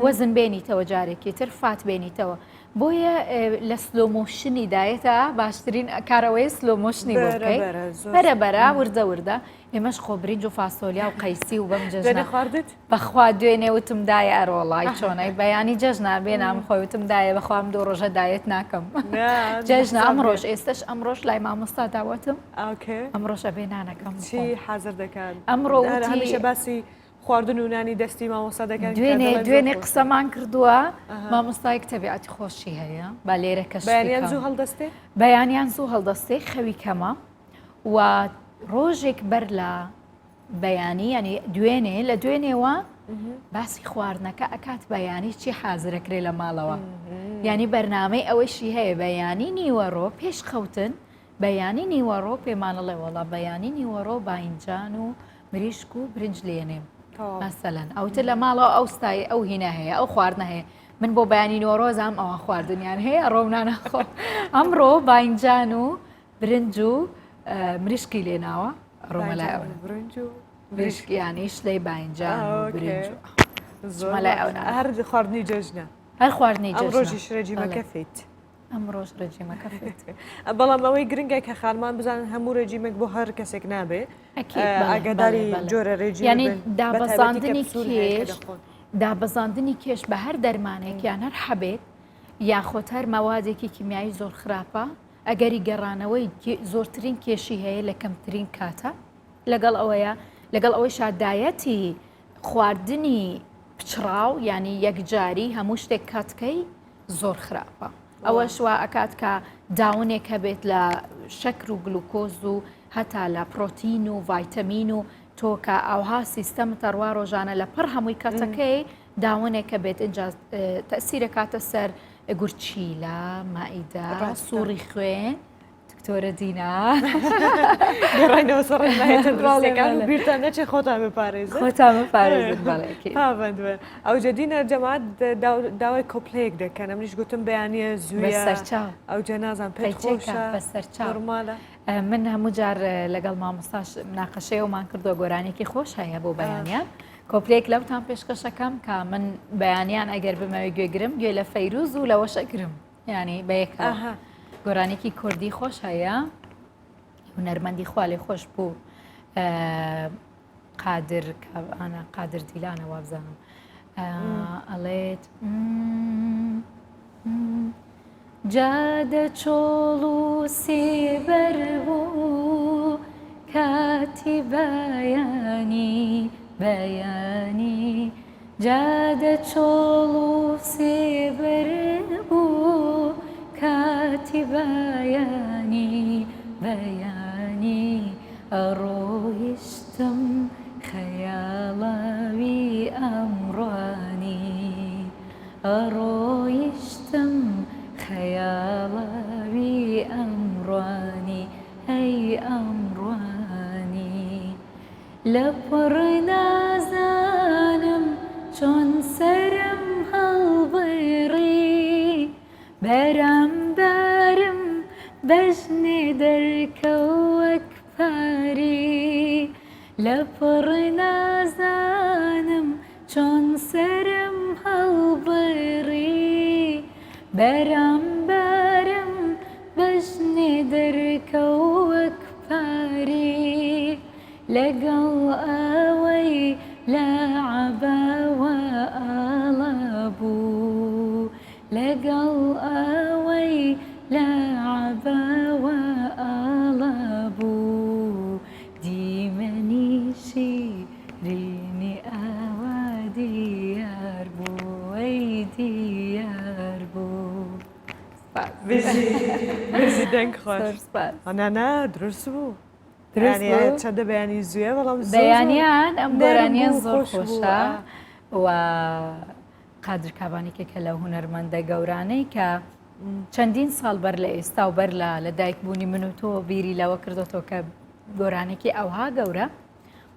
وەزن بێنیتەوە جارێکی تر فات بێنیتەوە بۆیە لە سلۆمۆشنی دایەتە باشترین کارەوەی سلۆمۆشنی بۆ بکەیت بەرەبەرە وردە وردە ئێمەش خۆ برنج و فاسۆلیا و قەیسی و بەم جەژنە خواردت بەخوا دوێنێ وتم دایە ئەرۆڵای چۆنەی بەیانی جەژنا بێنام خۆی وتم دایە بەخوام دو ڕۆژە دایەت ناکەم جەژنا ئەم ڕۆژ ئێستش ئەم ڕۆژ لای مامۆستا داوەتم ئەم ڕۆژە بێنانەکەم چی حەزر دەکات ئەمڕۆ هەمیشە باسی خواردن و نانی دەستی مامۆستا دەکەن دوێنێ قسەمان کردووە مامۆستای کتەبیعەتی خۆشی هەیە با لێرە کەش بەیانیان زوو هەڵدەستێ بەیانیان زوو هەڵدەستێ خەوی کەمە و ڕۆژێک بەر لە بەیانی ینی دوێنێ لە دوێنێەوە باسی خواردنەکە ئەکات بەیانی چی حازرەکرێ لە ماڵەوە ینی بەرنامەی ئەوەشی هەیە بەیانی نیوەڕۆ پێش خەوتن بەیانی نیوەڕۆ پێمانەڵێ وەڵا بەیانی نیوەڕۆ باینجان و مریشک و برنج لێنێم مەسەلەن ئەوتر لە ماڵەوە ئەو ستای ئەو هینە هەیە ئەو خواردنە هەیە من بۆ بەیانی نیوەڕۆزام ئەوە خواردنیان هەیە ڕۆونانە خۆ ئەمڕۆ باینجان و برنج و مریشکی لێناوە ڕۆمەلای ئەوە برنج و مریشکیانی شلەی باینجان و برنج هەر خواردنی جەژنە هەر خواردنی ئەم ڕۆژیش ڕێجیمەکە فیت ئەم ڕۆژ ڕێجیمەکە فیت بەڵام ئەوەی گرنگە کە خارمان بزانن هەموو ڕێجیمێک بۆ هەر کەسێک نابێ ئاگاداری جۆرە ڕێجی ینی دابەزاندنی کێش بە هەر دەرمانێکیان هەر حەبێت یاخۆت هەر مەوادێکی کیمیایی زۆر خراپە ئەگەری گەڕانەوەی زۆرترین کێشی هەیە لە کەمترین کاتە لەگەڵ ئەوەی شادایەتی خواردنی پچڕاو ینی یەکجاری هەموو شتێک کاتکەی زۆر خراپە ئەوە شوا ئەکات کە داونێک هەبێت لە شەکر و گلوکۆز و هەتا لە پرۆتین و ڤایتەمین و تۆکە ئەوها سیستەمتە ڕوا ڕۆژانە لە پڕ هەمووی کاتەکەی داونێکە بێت اینجا تەسیرە کاتە سەر گورچیلە مائیدە سووڕی خوێن دکتۆرە دینا گەڕینەوە سەڕێنەکان بیرتان نەچێ خۆتان بپارێزن خۆتان بپارێزن بەڵێکی پابندوێ ئەو جەدینە جەماعەت داوای کۆپلەیەک دەکەن ئەمنیش گوتم بەیانیە زوویە سەرچاو ئەو جەنازان پێی خۆشە بە سەرچاو نۆرمالە من هەموو جار لەگەڵ مامۆستاش مناقەشەیەومان کردووە گۆرانێکی خۆش هەیە بۆ بەیانیان کۆپلێک لەوتان پێشکەشەکەم کە من بەیانیان ئەگەر بمەوێ گوێگرم گوێ لە فەیروز و لەوەشەگرم ینی بەیەکە گۆرانێکی کوردی خۆش هەیە هونەرمەندی خوا لێ خۆش بوو قادر دیلانە وابزانم ئەڵێت جادە چۆڵ و سێبەر بوو کاتی بەیانی بەیانی جادە چۆڵ و سێبەر بوو کاتی بەیانی بەیانی ئەڕۆیشتم خەیاڵاوی ئەمڕوانی ئەڕۆیشتم خەیاڵاوی ئەمڕوانی ئەی ئەمڕوانی لە پڕ نازانم چۆن سەرم هەڵبڕی بەرامبارم بەژنێ دەرکەوەک پاری لە پڕ نازانم چۆن سەرم هەڵبڕی بەرامبارم بەژنێ دەرکەوەک پاری لەگەڵ ئەوەی لە عەباوە ئاڵە بوو لەگەڵ ئەوەی لە عەباوە ئاڵە بوو دیمەنیشی رینی ئاوا دیار بوو ئەی دیار بوو بێزی دەنگ خۆش ئەنانە درست بوو چەندە بەیانی زوێ بەڵام بەیانیان ئەم گۆرانیان زۆر خۆشە و قادر کابانێکێکە لە هونەرمەندە گەورانەی کە چەندین ساڵ بەر لە ئێستا و بەر لە دایکبوونی من و تۆ بیری لەوە کردوەوە کە گۆرانێکی ئەوها گەورە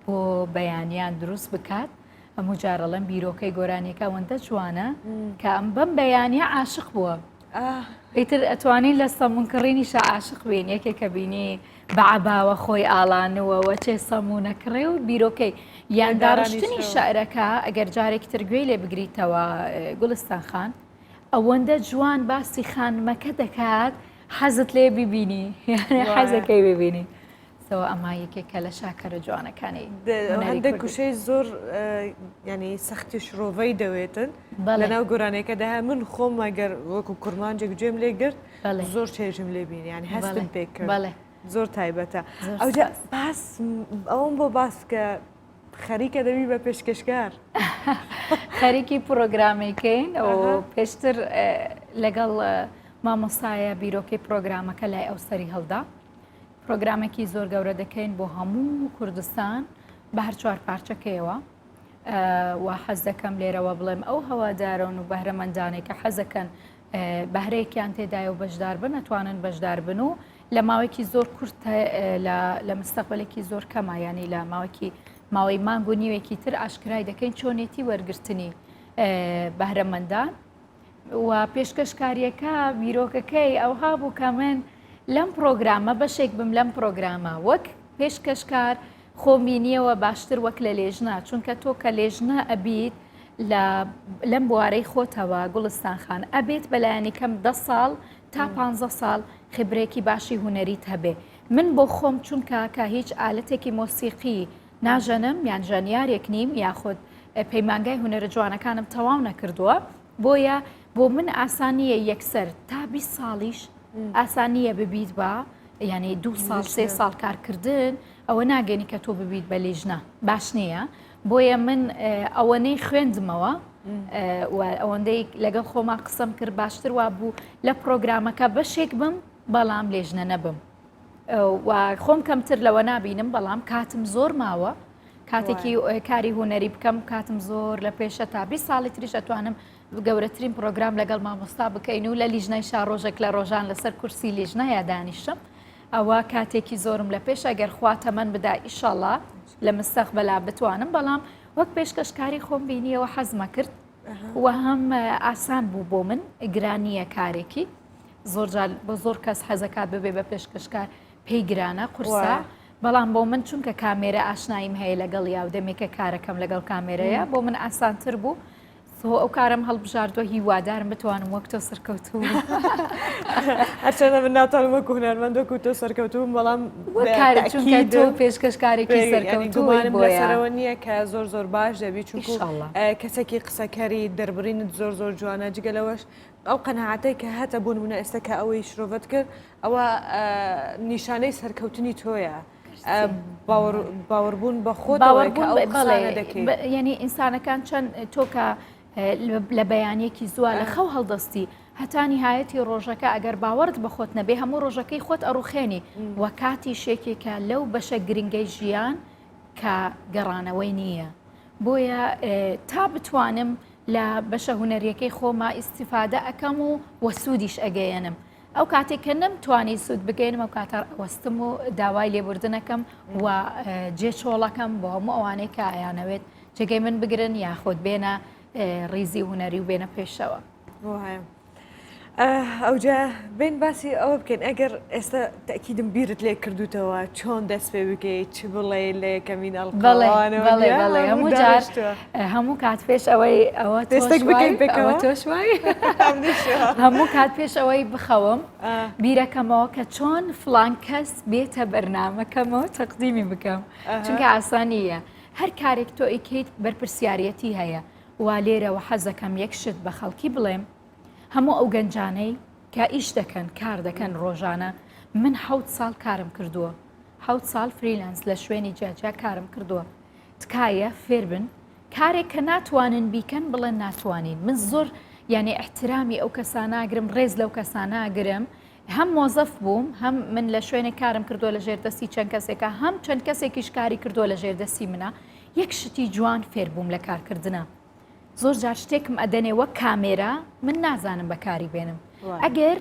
بۆ بەیانیان دروست بکات هەموو جارەڵەم بیرۆکەی گۆرانێکە وەندە جوانە کە ئەم بەم بەیانە عاشق بووە ئیتر ئەتوانین لە سەمونکڕینیشە عاشق بین یەکێکە بینی بەعباوە خۆی ئاڵانەوە چێ سەمونەکڕێ و بیرۆکەی یانداڕشتنی شعرەکە ئەگەر جارێکی ترگوێی لێ بگریتەوە گوڵستان خان ئەوەندە جوان باسی خانمەکە دەکات حەزت لێ ببینی حەزەکەی ببینی سەوە ئەما یەکێکە لە شاکەرە جوانەکانی هەندێک کوشەی زۆر ینی سەختی شرۆڤەی دەوێتن لەناو گۆرانەکەدا من خۆم ئەگەر وەکو کورمانجێک گوێم لێ گرت زۆر چێژم لێ بینی ینی هەستم پێ کرد زۆر تایبەتە ئەوجا باس ئەوم بۆ باس کە خەریکە دەبی بە پێشکەشکار خەریکی پرۆگرامێکین و پێشتر لەگەڵ مامۆستایە بیرۆکەی پرۆگرامەکە لای ئەو سەری هەڵدا پرۆگرامێکی زۆر گەورە دەکەین بۆ هەموو کوردستان بە هەر چوار پارچەکەیەوە و حەز دەکەم لێرەوە بڵێم ئەو هەوادارن و بەهرەمەندانێک کە حەزەکەن بەهرەیەکیان تێدایە و بەشدار بن ئەتوانن بەشدار بن و لە ماوەیەکی زۆر کورتە لە مستەقبلێکی زۆر کەمایانی لە ماوەی مانگ و نیوێکی تر ئاشکرای دەکەین چۆنێتی وەرگرتنی بەهرەمەندان و پێشکەشکاریەکە بیرۆکەکەی ئەوها بوو کە من لەم پرۆگرامە بەشێک بم لەم پرۆگرامە وەک پێشکەشکار خۆمبینیەوە باشتر وەک لە لێژنە چونکە تۆ کە لێژنە ئەبیت لەم بوارەی خۆتەوە گوڵستان خان ئەبێت بەلایەنی کەم 10 ساڵ تا 15 ساڵ خبرێکی باشی هوەریت هەبێ من بۆ خۆم چونکە کە هیچ ئالەتێکی مۆسیقی ناژەنم یان ژانیارێک نیم یاخود پەیمانگای هوەرە جوانەکانم تەواو نەکردووە بۆیە بۆ من ئاسانیە یەکسەر تا 20 ساڵیش ئاسانیە ببیت بە ینی 2 ساڵ 3 ساڵ کارکردن ئەوە ناگەنی کە تۆ ببیت بە لێژنە باش نییە بۆیە من ئەوەنەی خوێندمەوە ئەوەندەی لەگەڵ خۆما قسەم کرد باشتر وا بوو لە پرۆگرامەکە بەشێک بم بەڵام لێژنە نەبم و خۆم کەمتر لەوە نبینم بەڵام کاتم زۆر ماوە کاتێکی کاری هوەری بکەم کاتم زۆر لە پێشە تا 20 ساڵی تریش ئەتوانم گەورەترین پرۆگرام لەگەڵ مامۆستا بکەین و لە لیژنەی شارۆژێک لە ڕۆژان لەسەر کورسی لیژنەیە دانیشتم ئەوە کاتێکی زۆرم لە پێش ئەگەر خواتە من بدا ئیشەڵا لە مستەقبەلا بتوانم بەڵام وەک پێشکەشکاری خۆم بینیەوە حەزمە کرد و هەم ئاسان بوو بۆ من گرانیە کارێکی بۆ زۆر کەس حەزەکات ببێ بە پێشکەشکار پێی گرانە قورسە بەڵام بۆ من چونکە کامێرە ئاشنایم هەیە لەگەڵ یا و دەمێکە کارەکەم لەگەڵ کامێرەیە بۆ من ئاسانتر بوو ئەو کارم هەڵبژاردووە هیوادارم بتوانم وەک تۆ سەرکەوتوو هەرچەندە من ناتوانم وەکو هونەرمەندۆک و تۆ سەرکەوتوم بەڵام چونکە تۆ پێشکەشکارێکی سەرکەوتومان لەسەرەوە نییە کە زۆر باش دەبی چونکو ئینشاءالله. کەسێکی قسەکەری دەربڕینت زۆر جوانە جگەلەوەش ئەو قەنەعاتەی کە هەتە بوون منە ئێستا کە ئەوەی شرۆڤەت کرد ئەوە نیشانەی سەرکەوتنی تۆیە باوەڕبوون بە خۆت دەکەیت ینی ئینسانەکان چەند تۆکە لە بەیانێکی زووە لە خەو هەڵدەستی هەتانی هایەتی ڕۆژەکە ئەگەر باوەڕت بە خۆت نەبێ هەموو ڕۆژەکەی خۆت ئەڕوخێنی وە کاتی شێکێکە لەو بەشە گرنگەی ژیان کە گەڕانەوەی نییە بۆیە تا بتوانم لە بەشە هوەریەکەی خۆما ئیسیفادە ئەەکەم و وەسوودیش ئەگەیەنم ئەو کاتێک کە نەمتوانی سوود بگەینم ئەو کاتە وەستم و داوای لێبوردنەکەم و جێچۆڵەکەم بۆ هەموو ئەوانەی کە ئایانەوێت جێگەی من بگرن یاخۆت بێنە ڕیزی هوەری و بێنە پێشەوە. ئەوجا بین باسی ئەوە بکەین ئەگەر ئێستا تاکیدم بیرت لێ کردوتەوە چۆن دەست پێ بکەیت چ بڵێ لە یەکەمین ئەڵقەوانەوە هەموو جار هەموو کات پێش ئەوەی ئەوە دەستێک بکەین پێکەوە تۆشوای هەموو کات پێش ئەوەی بخەوم بیرەکەمەوە کە چۆن فلان کەس بێتە بەرنامەکەمەوە تەقدیمی بکەم چونکە ئاسانیە هەر کارێک تۆ ئیکەیت بەرپرسیارەتی هەیە وا لێرەوە حەزەکەم یەک شت بە خەڵکی بڵێم هەموو ئەو گەنجانەی کە ئیش دەکەن کار دەکەن ڕۆژانە من 7 ساڵ کارم کردووە 7 ساڵ فریلانس لە شوێنی جاجا کارم کردووە تکایە فێر بن کارێک کە ناتوانن بیکەن بڵێن ناتوانین من زۆر یعنی احترامی ئەو کەساناگرم ڕێز لەو کەساناگرم هەم مۆزەف بووم هەم من لە شوێنی کارم کردووە لە ژێردەستی چەند کەسێکە هەم چەند کەسێکیش کاری کردووە لە ژێردەستی منە یەک شتی جوان فێر بووم لە کارکردنە زۆر جار شتێکم ئەدەنێ وەک کامێرا من نازانم بەکاری بێنم ئەگەر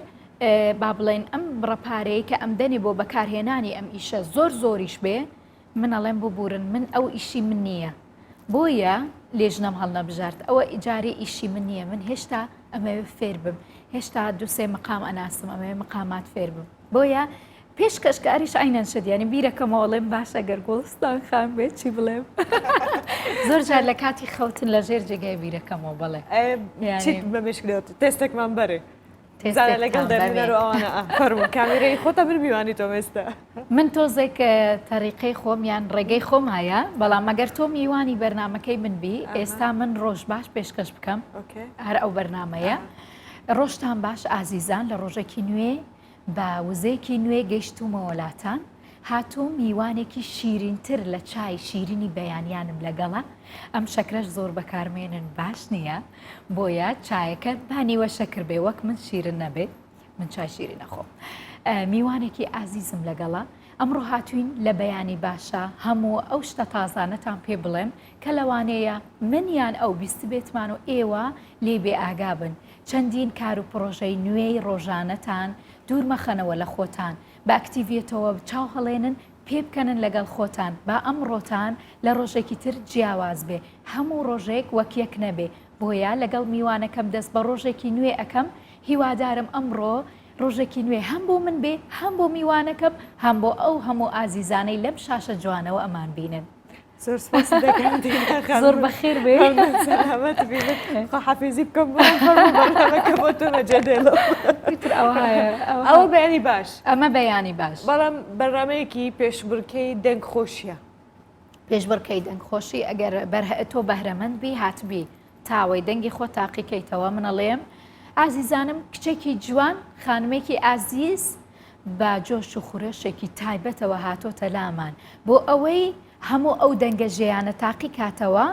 با بڵێن ئەم بڕەپارەیە کە ئەم دەنێ بۆ بەکارهێنانی ئەم ئیشە زۆریش بێ من ئەڵێم ببورن من ئەو ئیشی من نییە بۆیە لێژنەم هەڵنەبژارد ئەوە ئیجاری ئیشی من نییە من هێشتا ئەمەوێ فێر بم هێشتا دووسێ مقام ئەناسم ئەمەوێ مقامات فێر بم بۆیە پێش کەشکاریش ئاینەن شدیانی بیرەکەمەوەڵێم باشە گەر گۆڵستان خام بێت چی بڵێم زۆر جار لە کاتی خەوتن لە ژێر جێگای بیرەکەمەوە بڵێ بەمشکلێت تێستێکمان بەرێ لەگەڵ دەرەوەوانە فەرمو کامێرەی خۆتە بر میوانی تۆ ئێستا من تۆزێک تەریقەی خۆم یان ڕێگەی خۆم هەیە بەڵام مەگەر تۆ میوانی بەرنمەکەی من بی ئێستا من ڕۆژ باش پێشکەش بکەم هەر ئەو بەرنمەیە ڕۆژتان باش ئازیزان لە ڕۆژێکی نوێ بە وزەیەکی نوێ گەیشتومە وڵاتان هاتوو میوانێکی شیرینتر لە چای شیرینی بەیانیانم لەگەڵە ئەم شەکرەش زۆر بەکارمێنن باش نییە بۆیە چایەکە بانیوە شەکر بێ وەک من شیرن نەبێت من چای شیری نەخۆم میوانێکی ئازیزم لەگەڵە ئەمڕۆ هاتوین لە بەیانی باشە هەموو ئەو شتە تازانەتان پێ بڵێم کە لەوانەیە منیان ئەو بیست بێتمان و ئێوە لێ بێ ئاگا بن چەندین کار و پرۆژەی نوێی ڕۆژانەتان دوور مەخەنەوە لە خۆتان بە ئەکتیڤێتەوە چاو هەڵێنن پێ بکەنن لەگەڵ خۆتان با ئەم ڕۆتان لە ڕۆژێکی تر جیاواز بێ هەموو ڕۆژێک وەک یەک نەبێ بۆیە لەگەڵ میوانەکەم دەست بە ڕۆژێکی نوێ ئەەکەم هیوادارم ئەمڕۆ ڕۆژێکی نوێ هەم بۆ من بێ هەم بۆ میوانەکەم هەم بۆ ئەو هەموو ئازیزانەی لەم شاشە جوانەوە ئەمان بینن زۆر بەخێر بێ حافیزی بکەم بەرنامەکە بۆ تۆ بەجێدێڵەوە ئەوە بەیانی باش ئەمە بەیانی باش بەڵام بەرنمەیەکی پێشبڕکەی دەنگخۆشیە پێشبڕکەی دەنگخۆشی ئەگەر تۆ بەهرەمەند بی هاتبی تاوەی دەنگی خۆ تاقیکەیتەوە منەڵێم ئازیزانم کچێکی جوان خانمێکی ئازیز بە جۆش و خوڕێشێکی تایبەتەوە هاتۆتە لامان بۆ ئەوەی هەموو ئەو دەنگەژەیانە تاقی کاتەوە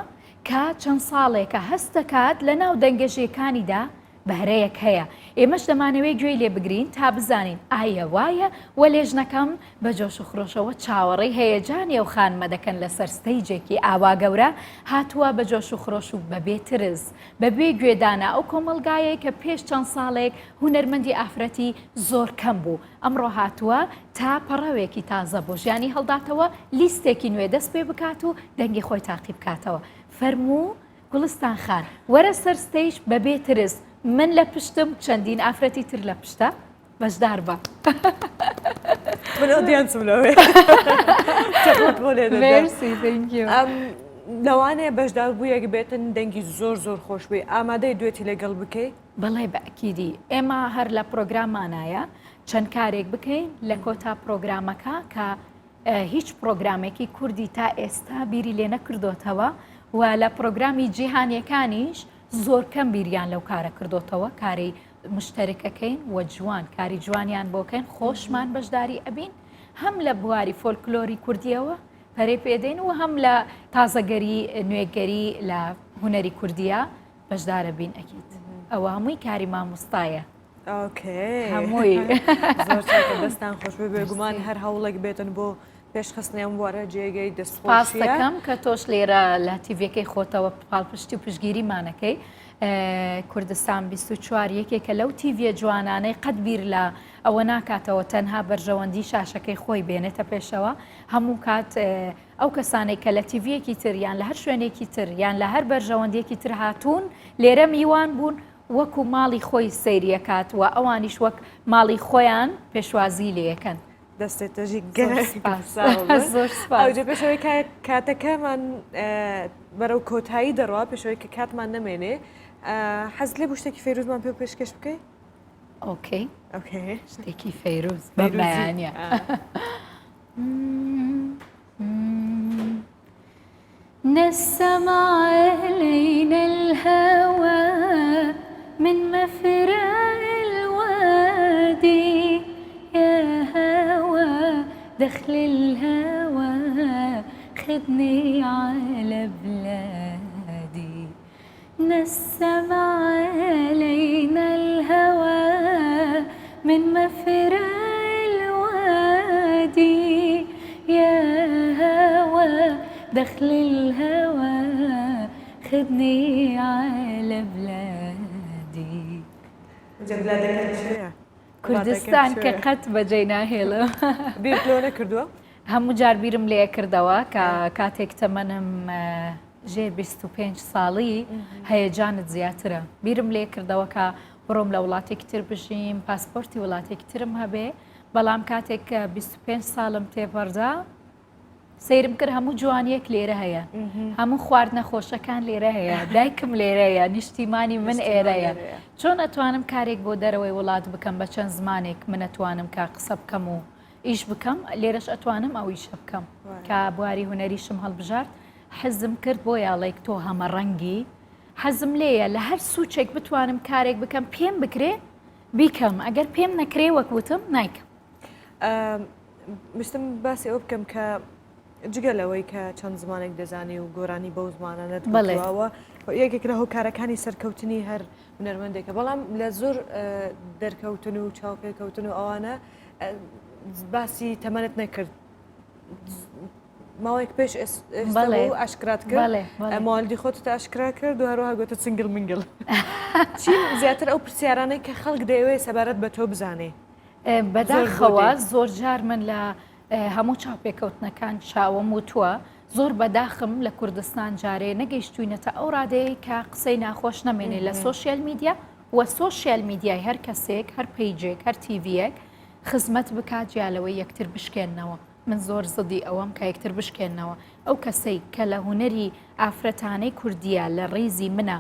کە چەند ساڵێکە هەست دەکات لە ناو دەنگەژەکانیدا بەهرەیەک هەیە ئێمەش دەمانەوەی گوێی لێ بگرین تا بزانین ئایا وایە وە لێژنەکەم بە جۆش و خڕۆشەوە چاوەڕێی هەیەجانی ئەو خانمە دەکەن لەسەر ستەیجێکی ئاوا گەورە هاتووە بە جۆش و خڕۆش و بەبێ ترس بەبێ گوێدانە ئەو کۆمەلگایە کە پێش چەند ساڵێک هونەرمەندی ئافرەتی زۆر کەم بوو ئەمڕۆ هاتووە تا پەڕەوێکی تازە بۆ ژیانی هەڵداتەوە لیستێکی نوێ دەست پێ بکات و دەنگی خۆی تاقی بکاتەوە فەرموو گوڵستان خان وەرە سەر ستەیج بەبێ ترس من لە پشتم چەندین ئافرەتی تر لە پشتە بەشدار بە من ئۆدیانسم لەوێ لەوانەیە بەشدار بوویەک بێتن دەنگی زۆر خۆش بێ ئامادەی دوێتی لەگەڵ بکەیت بڵێ بەئکیدی ئێمە هەر لە پرۆگرامانایە چەند کارێک بکەین لە کۆتا پرۆگرامەکە کە هیچ پرۆگرامێکی کوردی تا ئێستا بیری لێ نەکردوتەوە و لە پرۆگرامی جیهانیەکانیش زۆر کەم بیریان لەو کارە کردوتەوە کاری مشتەرکەکەین و جوان کاری جوانیان بۆکەین خۆشمان بەشداری ئەبین هەم لە بواری فۆلکلۆری کوردیەوە پەرەی پێدەین و هەم لە تازەگەری نوێگەری لە هوەری کوردیە بەشدارە بین ئەکیت ئەوە هەمووی کاری مامۆستایە هەمووی زۆر دەستان خۆش بێگومان هەر هەوڵێک بێتن بۆ پێشخستنیان وارە جێگەی دەستپاسەکەم کە تۆش لێرە لە تیڤەکەی خۆتەوە پاڵپشتی و پشگیریمانەکەی کوردستان 24 یەکێکە لەو تیڤە جوانانەی قەت بیر لە ئەوە ناکاتەوە تەنها بەرژەوەندی شاشەکەی خۆی بێنێتە پێشەوە هەموو کات ئەو کەسانێک کە لە تیڤەکی تر یان لە هەر شوێنێکی تر یان لە هەر بەرژەوەندێکی تر هاتوون لێرە میوان بوون وەکو ماڵی خۆی سەیریەکات و ئەوانیش وەک ماڵی خۆیان پێشوازی لێەکەن دەستێتەژی گەر پێشەوەی کاتەکەمان بەرەو کۆتایی دەڕوا پێشەوەی کە کاتمان نەمێنێ حەز لێ بۆ شتێکی فەیروزمان پێ پێشکەش بکەی؟ ئۆکەی شتێکی فەیروز بەمایانە نسم علينا الهوى من مفرق الوادي يا هوى دخل الهوى خدني على بلادي نسم علينا الهوى من مفرق الوادي يا هوى دخل الهوى خدني على بلادي کوردستان کە قەت بەجێ ناهێڵە بیرلۆ نەکردووە؟ هەموو جار بیرم لێ کردەوە کە کاتێک تەمەنم ژێر 25 ساڵی هەیەجانت زیاترە بیرم لێ کردەوە کە بڕۆم لە وڵاتێکی تر بژیم پاسپۆرتی وڵاتێکی ترم هەبێ بەڵام کاتێک 25 ساڵم تێپەردا سیرم کرد هەموو جوانیەک لێرە هەیە هەموو خواردنە خۆشەکان لێرە هەیە دایکم لێرەیە نیشتیمانی من ئێرەیە چۆن ئەتوانم کارێک بۆ دەرەوەی وڵات بکەم بە چەند زمانێک من ئەتوانم کا قسە بکەم و ئیش بکەم لێرەش ئەتوانم ئەو ئیشە بکەم کە بواری هوەریشم هەڵبژارد حەزم کرد بۆ یاڵێک تۆ هەمە ڕەنگی حەزم لێیە لە هەر سوچێک بتوانم کارێک بکەم پێم بکرێ بیکەم ئەگەر پێم نەکرێ وەکوتم نایکەم مستم باسی ئەو بکەم کە جگە لەوەی کە چەند زمانێک دەزانی و گۆرانی بەو زمانە نەتبڵێەوە یەکێک لە هۆکارەکانی سەرکەوتنی هەر هونەرمەندێکە بەڵام لە زۆر دەرکەوتن و چاوپێکەوتن و ئەوانە باسی تەمەنت نەکرد ماوەیەک پێش ئاشکرات کرد ماڵدی خۆت ئاشکرا کرد و هەروها گوتە سنگل منگل چی زیاتر ئەو پرسیارانەی کە خەڵک دەیەوێت سەبارەت بە تۆ بزانێ بەداخەوە زۆر جار من لە هەموو چاوپێکەوتنەکان چاوەم وتووە زۆر بەداخم لە کوردستان جارێ نەگەیشتوینەتە ئەو ڕادەیە کە قسەی ناخۆش نەمێنێ لە سۆشیال میدیا و سۆشیال میدیای هەر کەسێک هەر پیجێک هەر تیڤەک خزمەت بکات جیالەوەی یەکتر بشکێننەوە من زۆر زدی ئەوەم کە یەکتر بشکێننەوە ئەو کەسەی کە لە هوەری ئافرەتانەی کوردیە لە ڕێزی منە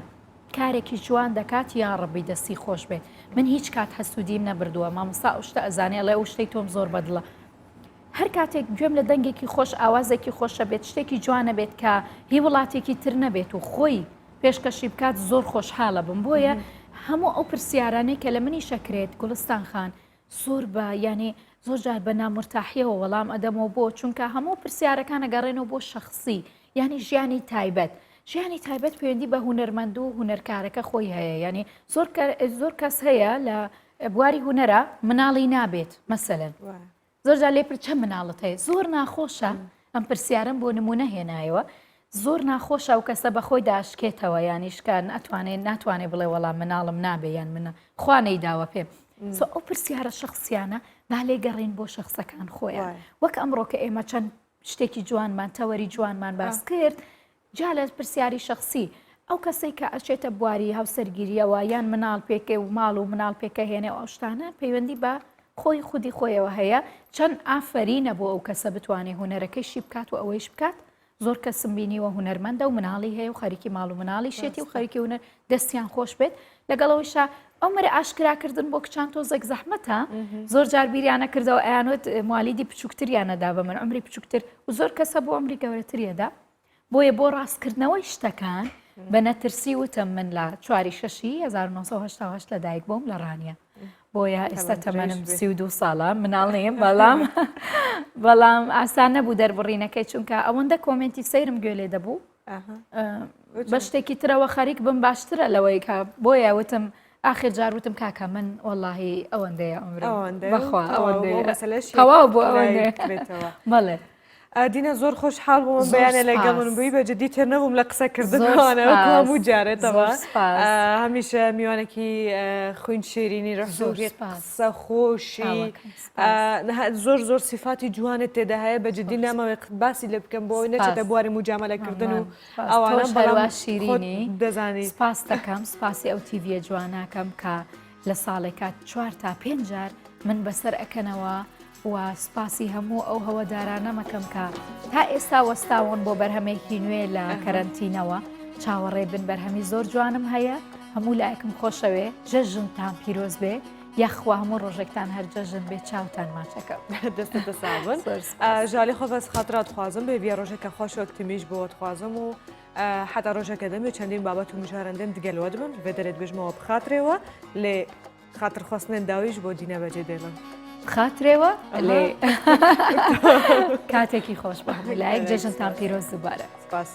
کارێکی جوان دەکات یا ڕەبی دەستی خۆش بێت من هیچ کات هەسوودیم نەبردووە مامۆستا ئەو شتە ئەزانێ ئەڵێ ئەو شتەی تۆم زۆر بەدڵە هەر کاتێک گوێم لە دەنگێکی خۆش ئاوازێکی خۆشە بێت شتێکی جوانە بێت کە هی وڵاتێکی تر نەبێت و خۆی پێشکەشی بکات زۆر خۆشحاڵە بم بۆیە هەموو ئەو پرسیارانەی کە لە منی شەکرێت گوڵستان خان زۆر بە ینی زۆر جار بە نامرتاحیەوە وەڵام ئەدەمەوە بۆ چونکە هەموو پرسیارەکان ئەگەڕێنەوە بۆ شەخصی ینی ژیانی تایبەت ژیانی تایبەت پەیوەندی بە هونەرمەند و هونەرکارەکە خۆی هەیە ینی زۆر کەس هەیە لە بواری هونەرە مناڵی نابێت مەسەلەن زۆر جار لێ چەند مناڵت هەیە زۆر ناخۆشە ئەم پرسیارم بۆ نمونە هێنایەوە زۆر ناخۆشە و کەسە بەخۆی داشکێتەوە یانیشکان ناتوانێت بڵێ وەڵام مناڵم نابێ یان منە خوانەی داوە پێم ئەو پرسیارە شخصیانە با لێگەڕین بۆ شخصەکان خۆیان وەک ئەمڕۆ کە ئێمە چەند شتێکی جوانمان تەوەری جوانمان باس کرد جا لە پرسیاری شخصی ئەو کەسێک کە ئەچێتە بواری هاوسەرگیریەوە یان مناڵ پێکێ و ماڵ و مناڵ پێکە هێنێ و ئەو شتانە پەیوەندی بە خۆی خودی خۆیەوە هەیە چەند ئافرینە بۆ ئەو کەسە بتوانێت هوەرەکەیشی بکات و ئەوەیش بکات زۆر کەسم بینیوە هوەرمەندە و مناڵی هەیە و خەریکی ماڵ و مناڵی شێتی و خەریکی هوەر دەستیان خۆش بێت لەگەڵەوەیشا ئەومەرە ئاشکراکردن بۆ کچان تۆزێک زەحمەتە زۆر جار بیریانە کردەوە ئەیانوت موالیدی بچووکتریانەدا بە من ئەمری بچووکتر و زۆر کەسە بۆ ئەمری گەورەتریەدا بۆیە بۆ ڕاستکردنەوەی شتەکان بە نەترسی وتم من لە 1970 لەدایک بووم لە ڕانیە بۆیە ئێستا تەمەنم 32 ساڵە مناڵ نیم بەڵام ئاسان نەبوو دەربڕینەکەی چونکە ئەوەندە کۆمنتی سەیرم گوێ لێ دەبوو بە شتێکی ترەوە خەریک بم باشترە لەوەی کە بۆیە وتم آخر جار وتم کاکە من واللهی ئەوەندەیە ئەمرم بەخوا ئەوەندەیە بۆ ئەوەندەیە بەڵێ دینە زۆر خۆشحاڵ بووم بەیانە لەگەڵون بووی بە جدی تر نەبووم لە قسەکردنەوەکو هەموو جارێتەوە هەمیشە میوانێکی خوین شیرینی ڕەحزوری قسە خۆشی زۆر سیفاتی جوانت تێدا هەیە بە جدی نامەوێت باسی لێ بکەم بۆ نەچێتە بواری مجامەلەکردن و ئەوانە بەڵام شیرینی دەزانی سپاس دەکەم سپاسی ئەو تیڤە جواناکەم کە لە ساڵێکا 4 تا 5 جار من بەسەر ئەکەنەوە و سپاسی هەموو ئەو هەوادارانە مەکەم کە تا ئێستا وەستاوەن بۆ بەرهەمێکی نوێ لە کەرەنتینەوە چاوەڕێ بن بەرهەمی زۆر جوانم هەیە هەموو لایەکم خۆشەوێ جەژنتان پیرۆز بێ یاخوا هەموو ڕۆژێکتان هەر جەژن بێ چاوتان ماچەکە دەستە ساون ژالی خۆ بەس خاطرات خوازم بێ بیا ڕۆژێکە خۆش وەکتمیش بۆ خوازم و حتا ڕۆژەکە دەمێ چەندین بابەت و مژارەندەم دگەلوە دەبن بێ دەرێت بێژمەوە بخاترێەوە لێ خاطر خواستنێن داویش بۆ دینە بەجێ دێڵم خاترێەوە لێ کاتێکی خۆش بە هەموو لایەک جێژنتان پیرۆز دووبارە سپاس.